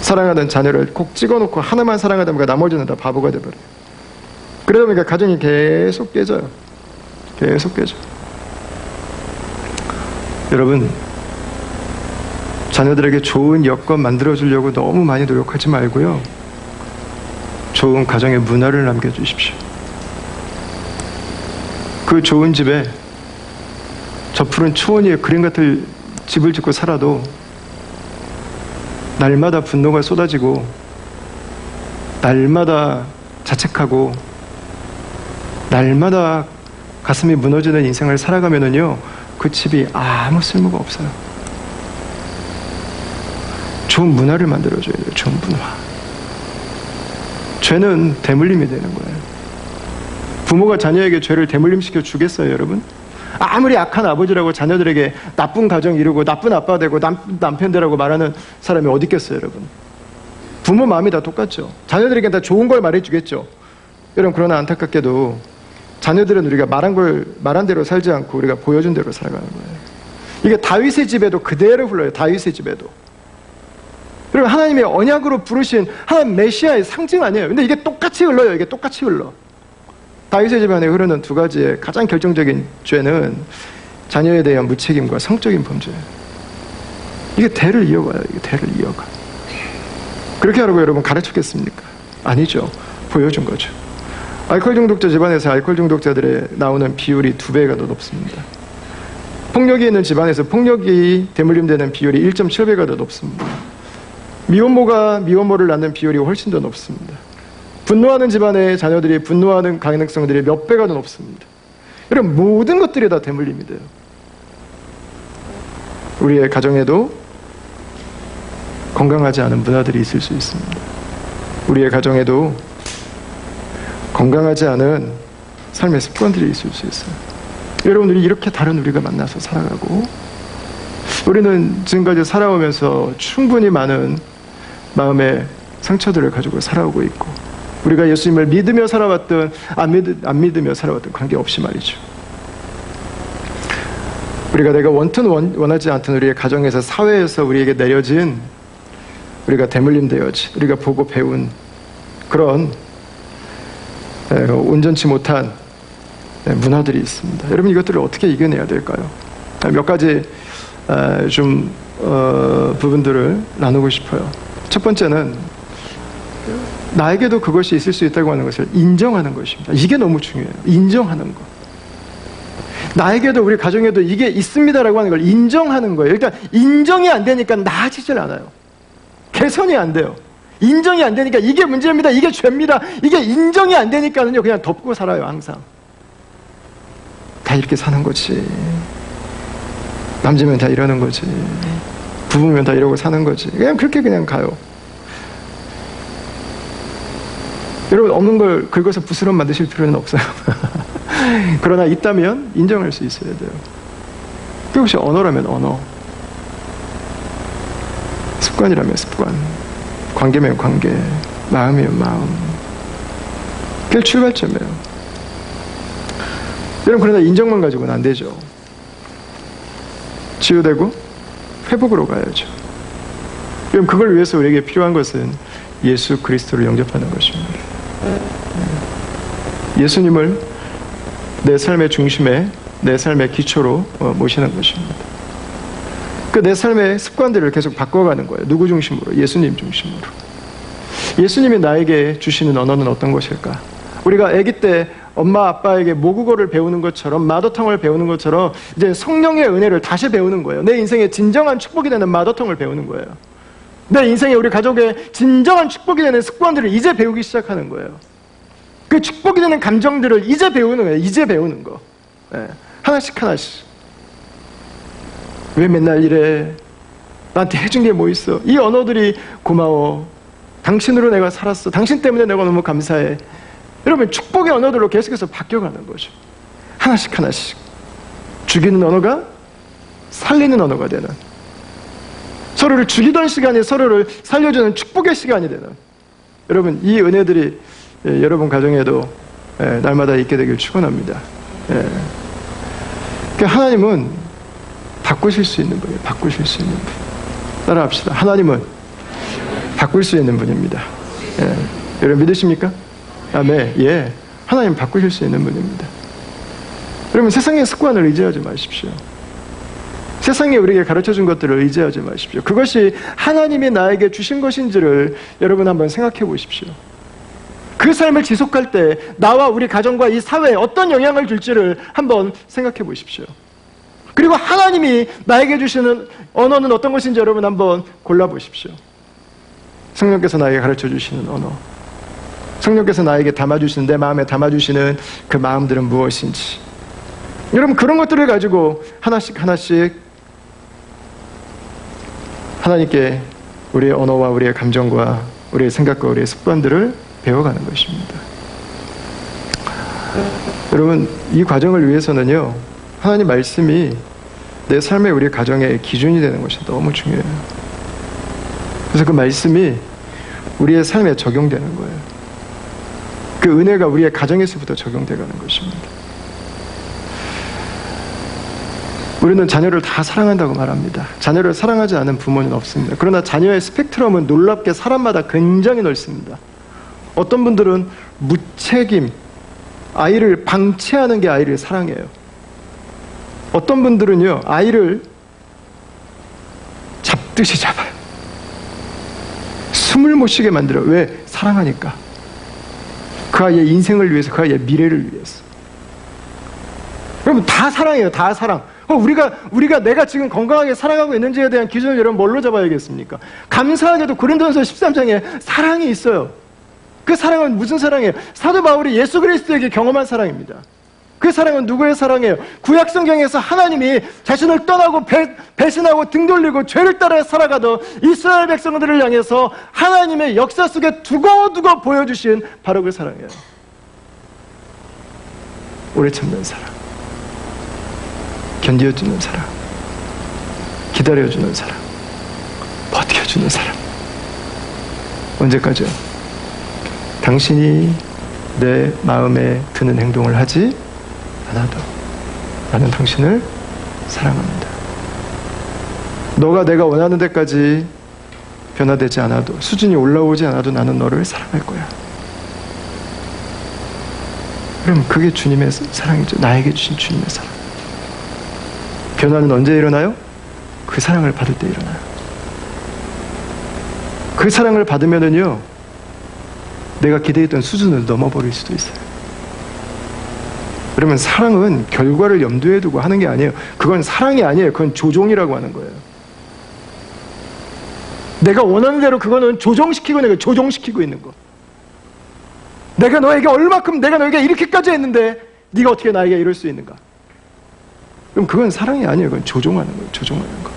A: 사랑하는 자녀를 꼭 찍어놓고 하나만 사랑하다 보니까 나머지는 다 바보가 돼버려요. 그러다 보니까 가정이 계속 깨져요. 계속 깨져. 여러분, 자녀들에게 좋은 여건 만들어주려고 너무 많이 노력하지 말고요. 좋은 가정의 문화를 남겨주십시오. 그 좋은 집에 저 푸른 초원 위에 그림 같은 집을 짓고 살아도 날마다 분노가 쏟아지고 날마다 자책하고 날마다 가슴이 무너지는 인생을 살아가면은요, 그 집이 아무 쓸모가 없어요. 좋은 문화를 만들어줘야 돼요. 좋은 문화. 죄는 대물림이 되는 거예요. 부모가 자녀에게 죄를 대물림시켜 주겠어요, 여러분? 아무리 악한 아버지라고 자녀들에게 나쁜 가정 이루고 나쁜 아빠 되고 남편 되라고 말하는 사람이 어디 있겠어요, 여러분? 부모 마음이 다 똑같죠. 자녀들에게 다 좋은 걸 말해주겠죠. 여러분, 그러나 안타깝게도 자녀들은 우리가 말한 대로 살지 않고 우리가 보여준 대로 살아가는 거예요. 이게 다윗의 집에도 그대로 흘러요. 다윗의 집에도. 여러분, 하나님의 언약으로 부르신 하나님 메시아의 상징 아니에요. 근데 이게 똑같이 흘러요. 이게 똑같이 흘러. 다윗의 집안에 흐르는 두 가지의 가장 결정적인 죄는 자녀에 대한 무책임과 성적인 범죄예요. 이게 대를 이어가요. 이게 대를 이어가. 그렇게 하라고 여러분 가르쳤겠습니까? 아니죠. 보여준 거죠. 알코올 중독자 집안에서 알코올 중독자들의 나오는 비율이 2배가 더 높습니다. 폭력이 있는 집안에서 폭력이 대물림되는 비율이 1.7배가 더 높습니다. 미혼모가 미혼모를 낳는 비율이 훨씬 더 높습니다. 분노하는 집안의 자녀들이 분노하는 가능성들이 몇 배가 더 높습니다. 이런 모든 것들이 다 대물림이 돼요. 우리의 가정에도 건강하지 않은 문화들이 있을 수 있습니다. 우리의 가정에도 건강하지 않은 삶의 습관들이 있을 수 있어요. 여러분들이 이렇게 다른 우리가 만나서 살아가고, 우리는 지금까지 살아오면서 충분히 많은 마음의 상처들을 가지고 살아오고 있고, 우리가 예수님을 믿으며 살아왔든 안 믿으며 살아왔든 관계없이 말이죠. 우리가 내가 원튼 원하지 않던 우리의 가정에서, 사회에서 우리에게 내려진, 우리가 대물림 되어진, 우리가 보고 배운 그런 온전치 못한 문화들이 있습니다. 여러분, 이것들을 어떻게 이겨내야 될까요? 몇 가지 부분들을 나누고 싶어요. 첫 번째는 나에게도 그것이 있을 수 있다고 하는 것을 인정하는 것입니다. 이게 너무 중요해요. 인정하는 것. 나에게도 우리 가정에도 이게 있습니다라고 하는 걸 인정하는 거예요. 일단 인정이 안 되니까 나아지질 않아요. 개선이 안 돼요. 인정이 안 되니까 이게 문제입니다. 이게 죄입니다. 이게 인정이 안 되니까는요 그냥 덮고 살아요. 항상 다 이렇게 사는 거지. 남자면 다 이러는 거지. 부부면 다 이러고 사는 거지. 그냥 그렇게 그냥 가요. 여러분 없는 걸 긁어서 부스럼 만드실 필요는 없어요. 그러나 있다면 인정할 수 있어야 돼요. 그것이 언어라면 언어, 습관이라면 습관, 관계면 관계, 마음이면 마음. 그게 출발점이에요. 여러분 그러나 인정만 가지고는 안 되죠. 치유되고 회복으로 가야죠. 여러분 그걸 위해서 우리에게 필요한 것은 예수 그리스도를 영접하는 것입니다. 예수님을 내 삶의 중심에, 내 삶의 기초로 모시는 것입니다. 그 내 삶의 습관들을 계속 바꿔가는 거예요. 누구 중심으로? 예수님 중심으로. 예수님이 나에게 주시는 언어는 어떤 것일까? 우리가 아기 때 엄마 아빠에게 모국어를 배우는 것처럼, 마더텅을 배우는 것처럼 이제 성령의 은혜를 다시 배우는 거예요. 내 인생의 진정한 축복이 되는 마더텅을 배우는 거예요. 내 인생에 우리 가족의 진정한 축복이 되는 습관들을 이제 배우기 시작하는 거예요. 그 축복이 되는 감정들을 이제 배우는 거예요. 이제 배우는 거. 네. 하나씩 하나씩. 왜 맨날 이래? 나한테 해준 게 뭐 있어? 이 언어들이 고마워. 당신으로 내가 살았어. 당신 때문에 내가 너무 감사해. 여러분 축복의 언어들로 계속해서 바뀌어가는 거죠. 하나씩 하나씩. 죽이는 언어가 살리는 언어가 되는, 서로를 죽이던 시간에 서로를 살려주는 축복의 시간이 되는, 여러분 이 은혜들이 여러분 가정에도 날마다 있게 되길 축원합니다. 그러니까 하나님은 바꾸실 수 있는 분이에요. 바꾸실 수 있는 분. 따라합시다. 하나님은 바꿀 수 있는 분입니다. 여러분 믿으십니까? 아멘. 예. 하나님 바꾸실 수 있는 분입니다. 여러분 세상의 습관을 의지하지 마십시오. 세상에 우리에게 가르쳐준 것들을 의지하지 마십시오. 그것이 하나님이 나에게 주신 것인지를 여러분 한번 생각해 보십시오. 그 삶을 지속할 때 나와 우리 가정과 이 사회에 어떤 영향을 줄지를 한번 생각해 보십시오. 그리고 하나님이 나에게 주시는 언어는 어떤 것인지 여러분 한번 골라보십시오. 성령께서 나에게 가르쳐 주시는 언어, 성령께서 나에게 담아주시는, 내 마음에 담아주시는 그 마음들은 무엇인지, 여러분 그런 것들을 가지고 하나씩 하나씩 하나님께 우리의 언어와 우리의 감정과 우리의 생각과 우리의 습관들을 배워가는 것입니다. 여러분 이 과정을 위해서는요 하나님 말씀이 내 삶의 우리 가정의 기준이 되는 것이 너무 중요해요. 그래서 그 말씀이 우리의 삶에 적용되는 거예요. 그 은혜가 우리의 가정에서부터 적용되가는 것입니다. 우리는 자녀를 다 사랑한다고 말합니다. 자녀를 사랑하지 않은 부모는 없습니다. 그러나 자녀의 스펙트럼은 놀랍게 사람마다 굉장히 넓습니다. 어떤 분들은 무책임, 아이를 방치하는 게 아이를 사랑해요. 어떤 분들은요 아이를 잡듯이 잡아요. 숨을 못 쉬게 만들어요. 왜? 사랑하니까. 그 아이의 인생을 위해서, 그 아이의 미래를 위해서. 여러분 다 사랑해요. 다 사랑. 우리가 내가 지금 건강하게 살아가고 있는지에 대한 기준을 여러분 뭘로 잡아야겠습니까? 감사하게도 고린도전서 13장에 사랑이 있어요. 그 사랑은 무슨 사랑이에요? 사도 바울이 예수 그리스도에게 경험한 사랑입니다. 그 사랑은 누구의 사랑이에요? 구약 성경에서 하나님이 자신을 떠나고 배신하고 등 돌리고 죄를 따라 살아가던 이스라엘 백성들을 향해서 하나님의 역사 속에 두고두고 보여주신 바로 그 사랑이에요. 오래 참는 사랑, 견뎌주는 사랑, 기다려주는 사랑, 버텨주는 사랑. 언제까지요? 당신이 내 마음에 드는 행동을 하지 않아도 나는 당신을 사랑합니다. 너가 내가 원하는 데까지 변화되지 않아도, 수준이 올라오지 않아도 나는 너를 사랑할 거야. 그럼 그게 주님의 사랑이죠. 나에게 주신 주님의 사랑. 변화는 언제 일어나요? 그 사랑을 받을 때 일어나요. 그 사랑을 받으면은요 내가 기대했던 수준을 넘어버릴 수도 있어요. 여러분, 사랑은 결과를 염두에 두고 하는 게 아니에요. 그건 사랑이 아니에요. 그건 조종이라고 하는 거예요. 내가 원하는 대로 그거는 조정시키고 있는 거예요. 조종시키고 있는 거. 내가 너에게 얼마큼 내가 너에게 이렇게까지 했는데 네가 어떻게 나에게 이럴 수 있는가? 그럼 그건 사랑이 아니에요. 그건 조종하는 거예요. 조종하는 거.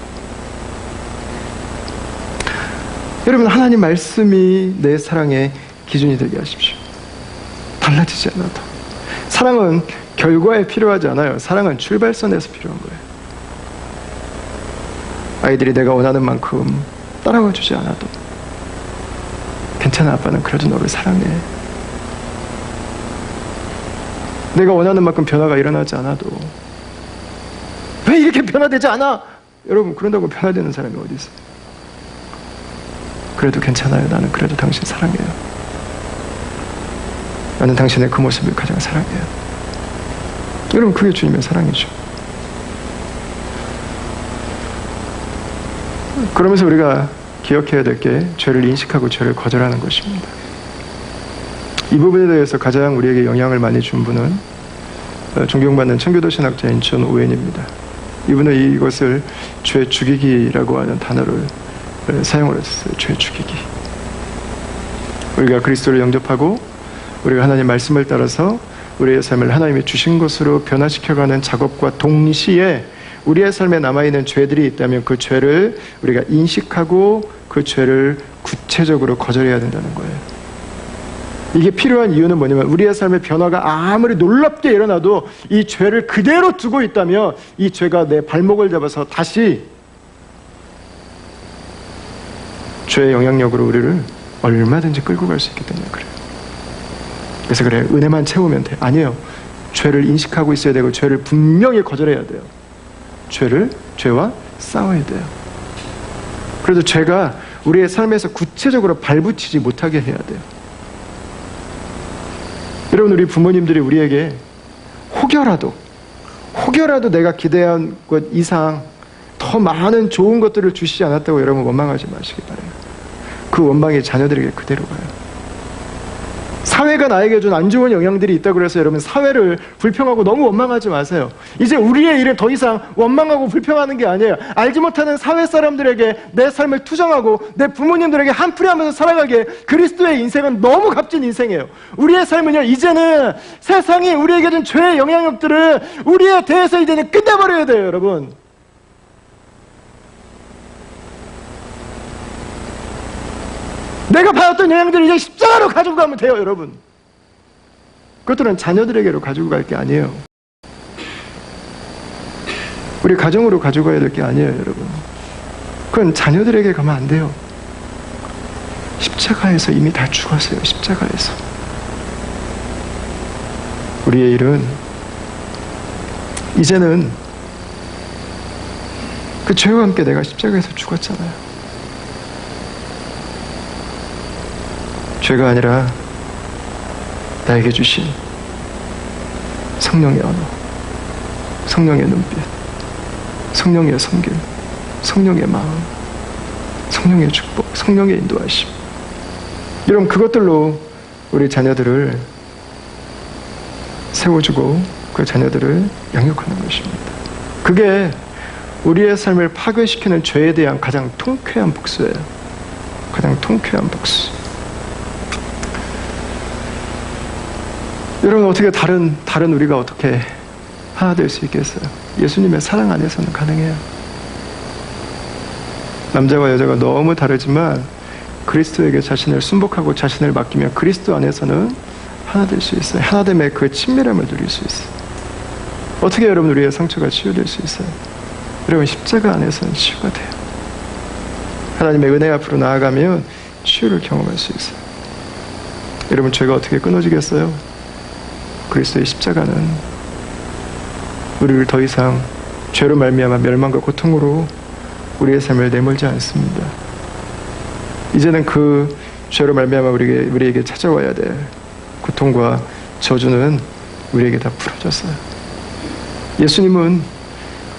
A: 여러분, 하나님 말씀이 내 사랑의 기준이 되게 하십시오. 달라지지 않아도. 사랑은 결과에 필요하지 않아요. 사랑은 출발선에서 필요한 거예요. 아이들이 내가 원하는 만큼 따라와 주지 않아도 괜찮아, 아빠는 그래도 너를 사랑해. 내가 원하는 만큼 변화가 일어나지 않아도 왜 이렇게 변화되지 않아? 여러분, 그런다고 변화되는 사람이 어디 있어요? 그래도 괜찮아요. 나는 그래도 당신 사랑해요. 나는 당신의 그 모습을 가장 사랑해요. 여러분, 그게 주님의 사랑이죠. 그러면서 우리가 기억해야 될 게 죄를 인식하고 죄를 거절하는 것입니다. 이 부분에 대해서 가장 우리에게 영향을 많이 준 분은 존경받는 청교도 신학자인 존 오웬입니다. 이분은 이것을 죄 죽이기라고 하는 단어를 사용을 했어요. 죄 죽이기. 우리가 그리스도를 영접하고 우리가 하나님 말씀을 따라서 우리의 삶을 하나님이 주신 것으로 변화시켜가는 작업과 동시에 우리의 삶에 남아있는 죄들이 있다면 그 죄를 우리가 인식하고 그 죄를 구체적으로 거절해야 된다는 거예요. 이게 필요한 이유는 뭐냐면 우리의 삶의 변화가 아무리 놀랍게 일어나도 이 죄를 그대로 두고 있다면 이 죄가 내 발목을 잡아서 다시 죄의 영향력으로 우리를 얼마든지 끌고 갈 수 있기 때문에 그래요. 그래서 그래, 은혜만 채우면 돼. 아니에요. 죄를 인식하고 있어야 되고 죄를 분명히 거절해야 돼요. 죄와 싸워야 돼요. 그래도 죄가 우리의 삶에서 구체적으로 발붙이지 못하게 해야 돼요. 여러분, 우리 부모님들이 우리에게 혹여라도 내가 기대한 것 이상 더 많은 좋은 것들을 주시지 않았다고 여러분 원망하지 마시기 바라요. 그 원망이 자녀들에게 그대로 가요. 사회가 나에게 준 안 좋은 영향들이 있다고 해서 여러분 사회를 불평하고 너무 원망하지 마세요. 이제 우리의 일을 더 이상 원망하고 불평하는 게 아니에요. 알지 못하는 사회 사람들에게 내 삶을 투정하고 내 부모님들에게 한풀이하면서 살아가기에 그리스도의 인생은 너무 값진 인생이에요. 우리의 삶은요, 이제는 세상이 우리에게 준 죄의 영향력들을 우리에 대해서 이제는 끝내버려야 돼요. 여러분, 내가 받았던 영향들을 이제 십자가로 가지고 가면 돼요. 여러분, 그것들은 자녀들에게로 가지고 갈 게 아니에요. 우리 가정으로 가지고 가야 될 게 아니에요. 여러분, 그건 자녀들에게 가면 안 돼요. 십자가에서 이미 다 죽었어요. 십자가에서. 우리의 일은 이제는 그 죄와 함께 내가 십자가에서 죽었잖아요. 죄가 아니라 나에게 주신 성령의 언어, 성령의 눈빛, 성령의 섬김, 성령의 마음, 성령의 축복, 성령의 인도하심. 이런 그것들로 우리 자녀들을 세워주고 그 자녀들을 양육하는 것입니다. 그게 우리의 삶을 파괴시키는 죄에 대한 가장 통쾌한 복수예요. 가장 통쾌한 복수. 여러분, 어떻게 다른 우리가 어떻게 하나 될 수 있겠어요? 예수님의 사랑 안에서는 가능해요. 남자와 여자가 너무 다르지만 그리스도에게 자신을 순복하고 자신을 맡기면 그리스도 안에서는 하나 될 수 있어요. 하나됨의 그 친밀함을 누릴 수 있어요. 어떻게 여러분 우리의 상처가 치유될 수 있어요? 여러분, 십자가 안에서는 치유가 돼요. 하나님의 은혜 앞으로 나아가면 치유를 경험할 수 있어요. 여러분, 죄가 어떻게 끊어지겠어요? 그리스도의 십자가는 우리를 더 이상 죄로 말미암아 멸망과 고통으로 우리의 삶을 내몰지 않습니다. 이제는 그 죄로 말미암아 우리에게 찾아와야 될 고통과 저주는 우리에게 다 풀어졌어요. 예수님은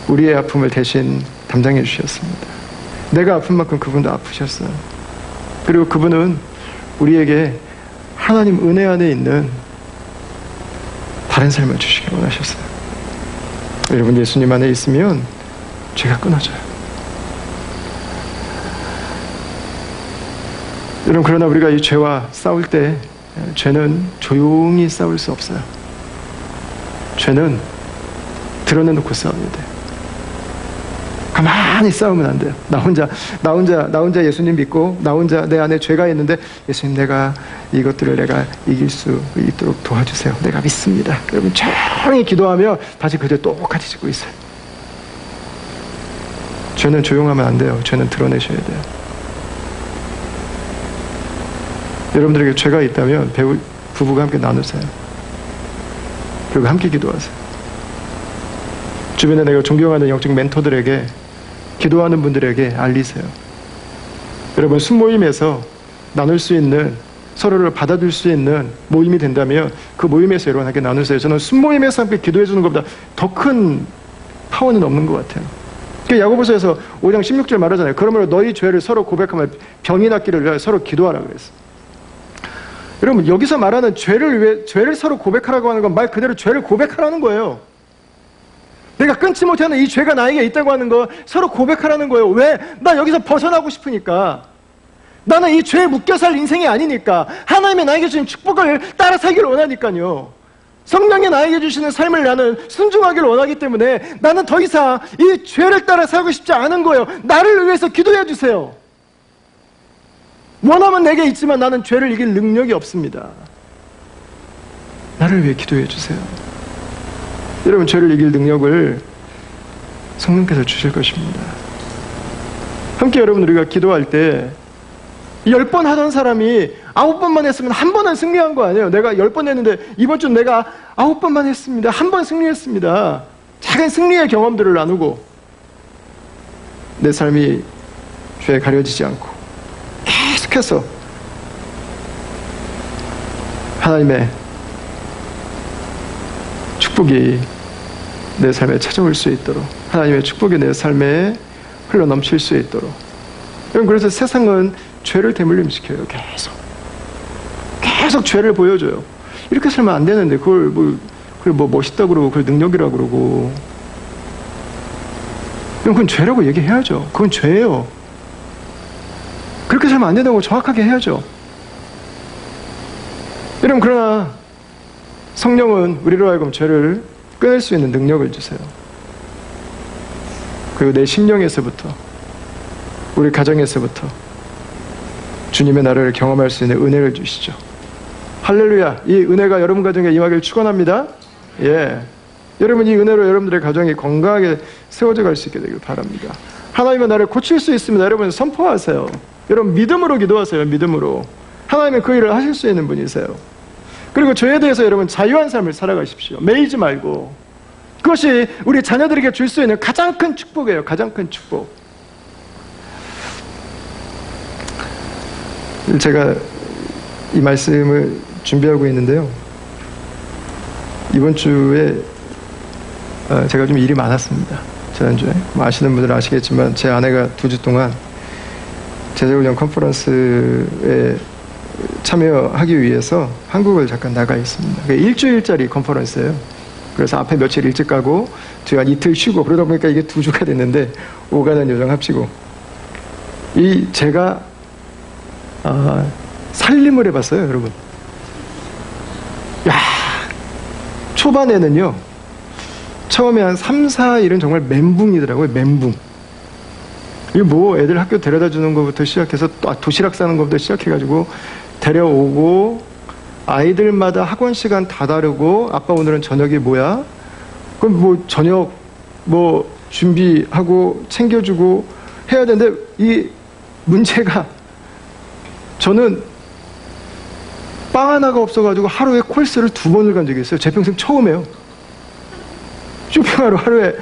A: 우리의 아픔을 대신 담당해 주셨습니다. 내가 아픈 만큼 그분도 아프셨어요. 그리고 그분은 우리에게 하나님 은혜 안에 있는 다른 삶을 주시기 원하셨어요. 여러분, 예수님 안에 있으면 죄가 끊어져요. 여러분, 그러나 우리가 이 죄와 싸울 때 죄는 조용히 싸울 수 없어요. 죄는 드러내놓고 싸워야 돼요. 가만히 싸우면 안 돼요. 나 혼자 예수님 믿고 나 혼자 내 안에 죄가 있는데 예수님, 내가 이것들을 내가 이길 수 있도록 도와주세요. 내가 믿습니다. 여러분, 조용히 기도하며 다시 그 죄 똑같이 짓고 있어요. 죄는 조용하면 안 돼요. 죄는 드러내셔야 돼요. 여러분들에게 죄가 있다면 부부가 함께 나누세요. 그리고 함께 기도하세요. 주변에 내가 존경하는 영적 멘토들에게, 기도하는 분들에게 알리세요. 여러분, 순모임에서 나눌 수 있는, 서로를 받아줄 수 있는 모임이 된다면 그 모임에서 여러분 함께 나누세요. 저는 순모임에서 함께 기도해 주는 것보다 더 큰 파워는 없는 것 같아요. 야고보서에서 5장 16절 말하잖아요. 그러므로 너희 죄를 서로 고백하며 병이 낫기를 위하여 서로 기도하라 그랬어요. 여러분, 여기서 말하는 죄를 서로 고백하라고 하는 건 말 그대로 죄를 고백하라는 거예요. 내가 끊지 못하는 이 죄가 나에게 있다고 하는 거 서로 고백하라는 거예요. 왜? 나 여기서 벗어나고 싶으니까. 나는 이 죄에 묶여 살 인생이 아니니까. 하나님의 나에게 주신 축복을 따라 살기를 원하니까요. 성령이 나에게 주시는 삶을 나는 순종하기를 원하기 때문에 나는 더 이상 이 죄를 따라 살고 싶지 않은 거예요. 나를 위해서 기도해 주세요. 원함은 내게 있지만 나는 죄를 이길 능력이 없습니다. 나를 위해 기도해 주세요. 여러분, 죄를 이길 능력을 성령께서 주실 것입니다. 함께 여러분, 우리가 기도할 때 10번 하던 사람이 9번만 했으면 한 번은 승리한 거 아니에요. 내가 10번 했는데 이번 주 내가 9번만 했습니다. 한 번 승리했습니다. 작은 승리의 경험들을 나누고 내 삶이 죄에 가려지지 않고 계속해서 하나님의 축복이 내 삶에 찾아올 수 있도록, 하나님의 축복이 내 삶에 흘러넘칠 수 있도록. 그래서 세상은 죄를 대물림시켜요. 계속 죄를 보여줘요. 이렇게 살면 안 되는데 그걸 멋있다고 그러고 그걸 능력이라고 그러고. 그건 죄라고 얘기해야죠. 그건 죄예요. 그렇게 살면 안 된다고 정확하게 해야죠. 여러분, 그러나 성령은 우리로 하여금 죄를 끊을 수 있는 능력을 주세요. 그리고 내 심령에서부터, 우리 가정에서부터 주님의 나라를 경험할 수 있는 은혜를 주시죠. 할렐루야. 이 은혜가 여러분 가정에 임하기를 축원합니다. 예. 여러분, 이 은혜로 여러분들의 가정이 건강하게 세워져 갈 수 있게 되길 바랍니다. 하나님은 나를 고칠 수 있습니다. 여러분, 선포하세요. 여러분, 믿음으로 기도하세요. 믿음으로. 하나님은 그 일을 하실 수 있는 분이세요. 그리고 죄에 대해서 여러분 자유한 삶을 살아가십시오. 매이지 말고. 그것이 우리 자녀들에게 줄 수 있는 가장 큰 축복이에요. 가장 큰 축복. 제가 이 말씀을 준비하고 있는데요. 이번 주에 제가 좀 일이 많았습니다. 지난주에. 아시는 분들은 아시겠지만 제 아내가 2주 동안 제자훈련 컨퍼런스에 참여하기 위해서 한국을 잠깐 나가 있습니다. 일주일짜리 컨퍼런스예요. 그래서 앞에 며칠 일찍 가고 뒤에 한 이틀 쉬고 그러다 보니까 이게 2주가 됐는데 5가는 요정 합치고 제가 살림을 해봤어요, 여러분. 야, 초반에는요, 처음에 한 3, 4일은 정말 멘붕이더라고요. 멘붕. 이게 뭐 애들 학교 데려다 주는 것부터 시작해서 도시락 싸는 것부터 시작해가지고 데려오고 아이들마다 학원 시간 다 다르고 아빠 오늘은 저녁이 뭐야? 그럼 뭐 저녁 뭐 준비하고 챙겨주고 해야 되는데 이 문제가 저는 빵 하나가 없어가지고 하루에 콜스를 2번을 간 적이 있어요. 제 평생 처음이에요. 쇼핑하러 하루에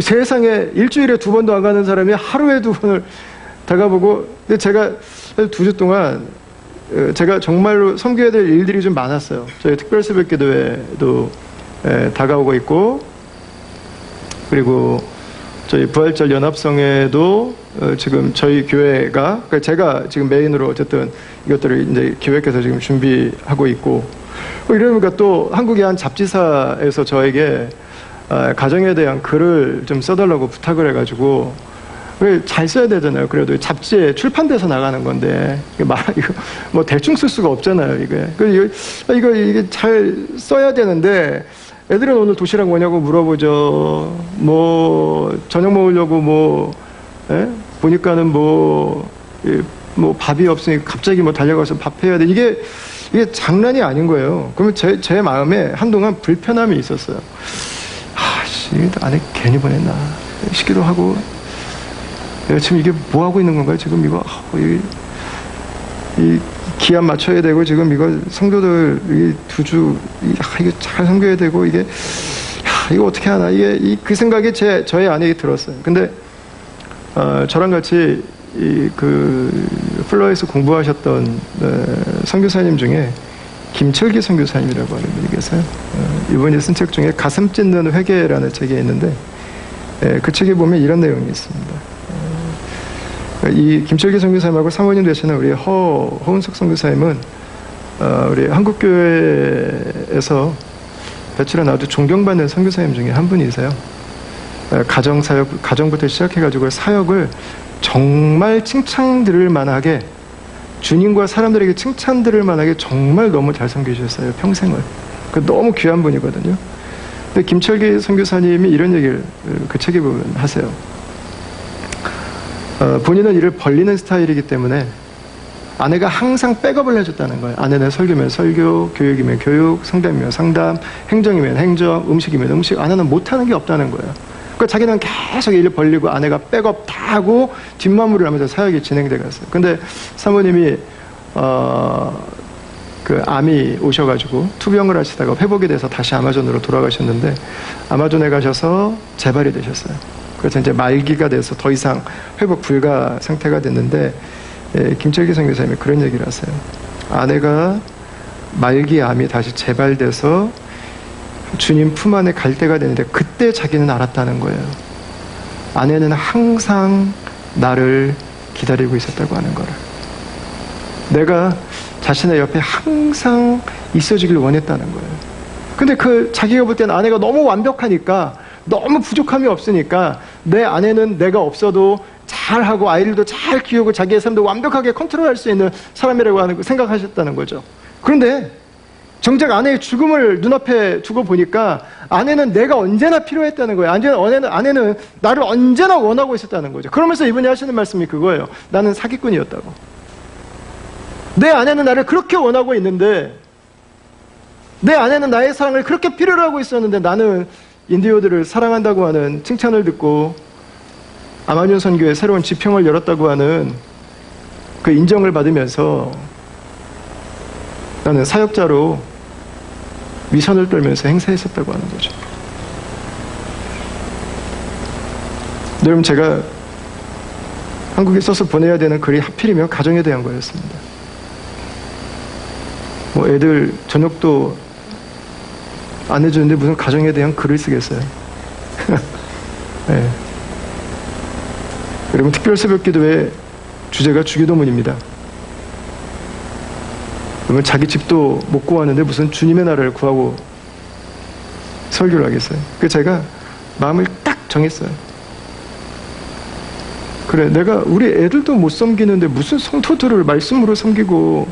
A: 세상에 일주일에 2번도 안 가는 사람이 하루에 2번을 다 가보고 근데 제가 2주 동안 제가 정말로 섬겨야 될 일들이 좀 많았어요. 저희 특별새벽기도회도 다가오고 있고 그리고 저희 부활절 연합성회도 지금 저희 교회가 그러니까 제가 지금 메인으로 어쨌든 이것들을 이제 기획해서 지금 준비하고 있고 이러니까 또 한국의 한 잡지사에서 저에게 가정에 대한 글을 좀 써달라고 부탁을 해가지고, 왜 잘 써야 되잖아요. 그래도 잡지에 출판돼서 나가는 건데 이거 뭐 대충 쓸 수가 없잖아요. 이게 잘 써야 되는데, 애들은 오늘 도시락 뭐냐고 물어보죠. 뭐 저녁 먹으려고 보니까는 뭐 밥이 없으니 갑자기 뭐 달려가서 밥 해야 돼. 이게 장난이 아닌 거예요. 그러면 제 마음에 한동안 불편함이 있었어요. 안에 괜히 보냈나 싶기도 하고, 내가 지금 이게 뭐 하고 있는 건가요? 지금 이 기한 맞춰야 되고, 지금 이거 성도들 이거 잘 섬겨야 되고, 이거 어떻게 하나, 그 생각이 저의 안에 들었어요. 근데 저랑 같이 플러에서 공부하셨던 선교사님 중에 김철기 선교사님이라고 하는 분이 계세요. 이분이 쓴 책 중에 가슴 찢는 회개라는 책이 있는데, 그 책에 보면 이런 내용이 있습니다. 이 김철기 선교사님하고 사모님 되시는 우리 허은석 선교사님은 우리 한국교회에서 배출한 아주 존경받는 선교사님 중에 한 분이세요. 가정사역, 가정부터 시작해가지고 사역을 정말 칭찬들을 만하게, 주님과 사람들에게 칭찬들을 만하게 정말 너무 잘 섬기셨어요, 평생을. 너무 귀한 분이거든요. 근데 김철기 선교사님이 이런 얘기를 그 책에 보면 하세요. 본인은 일을 벌리는 스타일이기 때문에 아내가 항상 백업을 해줬다는 거예요. 아내는 설교면 설교, 교육이면 교육, 상담이면 상담, 행정이면 행정, 음식이면 음식. 아내는 못하는 게 없다는 거예요. 그러니까 자기는 계속 일 벌리고 아내가 백업 다 하고 뒷마무리를 하면서 사역이 진행돼 갔어요. 근데 사모님이 암이 오셔가지고 투병을 하시다가 회복이 돼서 다시 아마존으로 돌아가셨는데, 아마존에 가셔서 재발이 되셨어요. 그래서 이제 말기가 돼서 더 이상 회복 불가 상태가 됐는데, 김철기 선교사님이 그런 얘기를 하세요. 아내가 말기 암이 다시 재발돼서 주님 품 안에 갈 때가 되는데, 그때 자기는 알았다는 거예요. 아내는 항상 나를 기다리고 있었다고 하는 거를. 내가 자신의 옆에 항상 있어주길 원했다는 거예요. 근데 자기가 볼 때는 아내가 너무 완벽하니까, 너무 부족함이 없으니까, 내 아내는 내가 없어도 잘하고 아이들도 잘 키우고 자기의 삶도 완벽하게 컨트롤할 수 있는 사람이라고 생각하셨다는 거죠. 그런데 정작 아내의 죽음을 눈앞에 두고 보니까 아내는 내가 언제나 필요했다는 거예요. 아내는 나를 언제나 원하고 있었다는 거죠. 그러면서 이분이 하시는 말씀이 그거예요. 나는 사기꾼이었다고. 내 아내는 나를 그렇게 원하고 있는데, 내 아내는 나의 사랑을 그렇게 필요로 하고 있었는데, 나는 인디오들을 사랑한다고 하는 칭찬을 듣고 아마존 선교에 새로운 지평을 열었다고 하는 그 인정을 받으면서 나는 사역자로 위선을 떨면서 행세했었다고 하는 거죠. 여러분, 제가 한국에 써서 보내야 되는 글이 하필이면 가정에 대한 거였습니다. 뭐 애들 저녁도 안 해주는데 무슨 가정에 대한 글을 쓰겠어요. 네. 여러분, 특별 새벽 기도의 주제가 주기도문입니다. 그러면 자기 집도 못 구하는데 무슨 주님의 나라를 구하고 설교를 하겠어요. 그래서 제가 마음을 딱 정했어요. 그래, 내가 우리 애들도 못 섬기는데 무슨 성도들을 말씀으로 섬기고,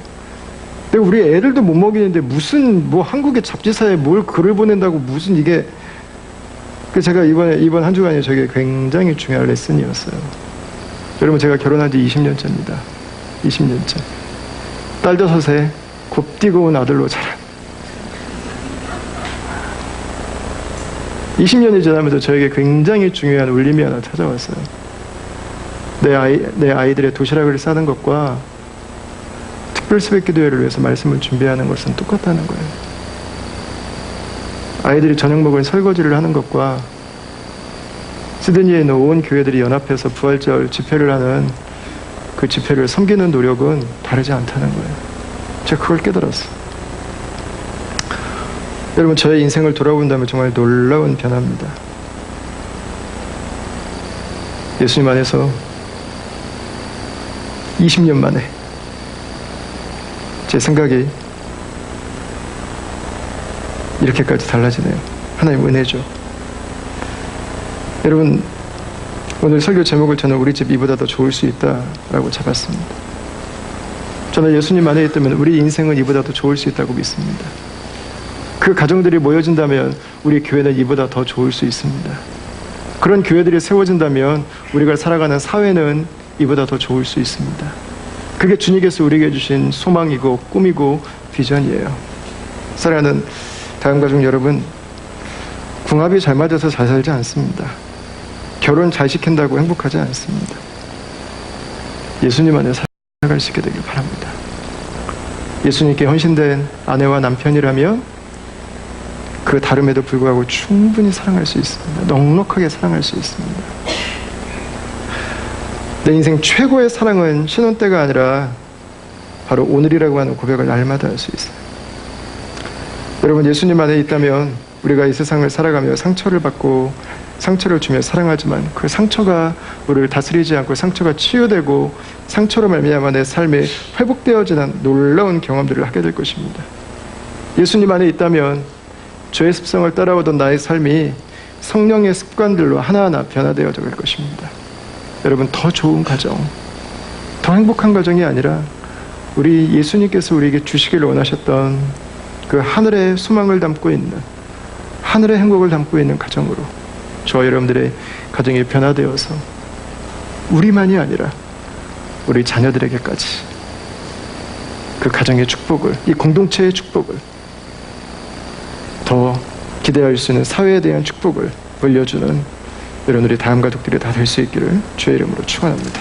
A: 내가 우리 애들도 못 먹이는데 무슨 뭐 한국의 잡지사에 뭘 글을 보낸다고, 무슨 이게. 그래서 제가 이번 한 주간에 저게 굉장히 중요한 레슨이었어요. 여러분, 제가 결혼한 지 20년째입니다. 20년째. 딸 5에 곱디고 온 아들로 자란. 20년이 지나면서 저에게 굉장히 중요한 울림이 하나 찾아왔어요. 내 아이들의 도시락을 싸는 것과 특별 새벽 기도회를 위해서 말씀을 준비하는 것은 똑같다는 거예요. 아이들이 저녁 먹을 설거지를 하는 것과 시드니에 있는 온 교회들이 연합해서 부활절 집회를 하는 그 집회를 섬기는 노력은 다르지 않다는 거예요. 제가 그걸 깨달았어요. 여러분, 저의 인생을 돌아본다면 정말 놀라운 변화입니다. 예수님 안에서 20년 만에 제 생각이 이렇게까지 달라지네요. 하나님 은혜죠. 여러분, 오늘 설교 제목을 저는 우리 집 이보다 더 좋을 수 있다라고 잡았습니다. 저는 예수님 안에 있다면 우리 인생은 이보다 더 좋을 수 있다고 믿습니다. 그 가정들이 모여진다면 우리 교회는 이보다 더 좋을 수 있습니다. 그런 교회들이 세워진다면 우리가 살아가는 사회는 이보다 더 좋을 수 있습니다. 그게 주님께서 우리에게 주신 소망이고 꿈이고 비전이에요. 사랑하는 다음가족 여러분, 궁합이 잘 맞아서 잘 살지 않습니다. 결혼 잘 시킨다고 행복하지 않습니다. 예수님 안에 살아갈 수 있게 되길 바랍니다. 예수님께 헌신된 아내와 남편이라면 그 다름에도 불구하고 충분히 사랑할 수 있습니다. 넉넉하게 사랑할 수 있습니다. 내 인생 최고의 사랑은 신혼 때가 아니라 바로 오늘이라고 하는 고백을 날마다 할 수 있어요. 여러분, 예수님 안에 있다면 우리가 이 세상을 살아가며 상처를 받고 상처를 주며 사랑하지만 그 상처가 우리를 다스리지 않고 상처가 치유되고 상처로 말미암아 내 삶이 회복되어지는 놀라운 경험들을 하게 될 것입니다. 예수님 안에 있다면 죄의 습성을 따라오던 나의 삶이 성령의 습관들로 하나하나 변화되어져 갈 것입니다. 여러분, 더 좋은 가정, 더 행복한 가정이 아니라 우리 예수님께서 우리에게 주시기를 원하셨던 그 하늘의 소망을 담고 있는, 하늘의 행복을 담고 있는 가정으로 저와 여러분들의 가정이 변화되어서 우리만이 아니라 우리 자녀들에게까지 그 가정의 축복을, 이 공동체의 축복을, 더 기대할 수 있는 사회에 대한 축복을 물려주는 여러분 우리 다음 가족들이 다 될 수 있기를 주의 이름으로 축원합니다.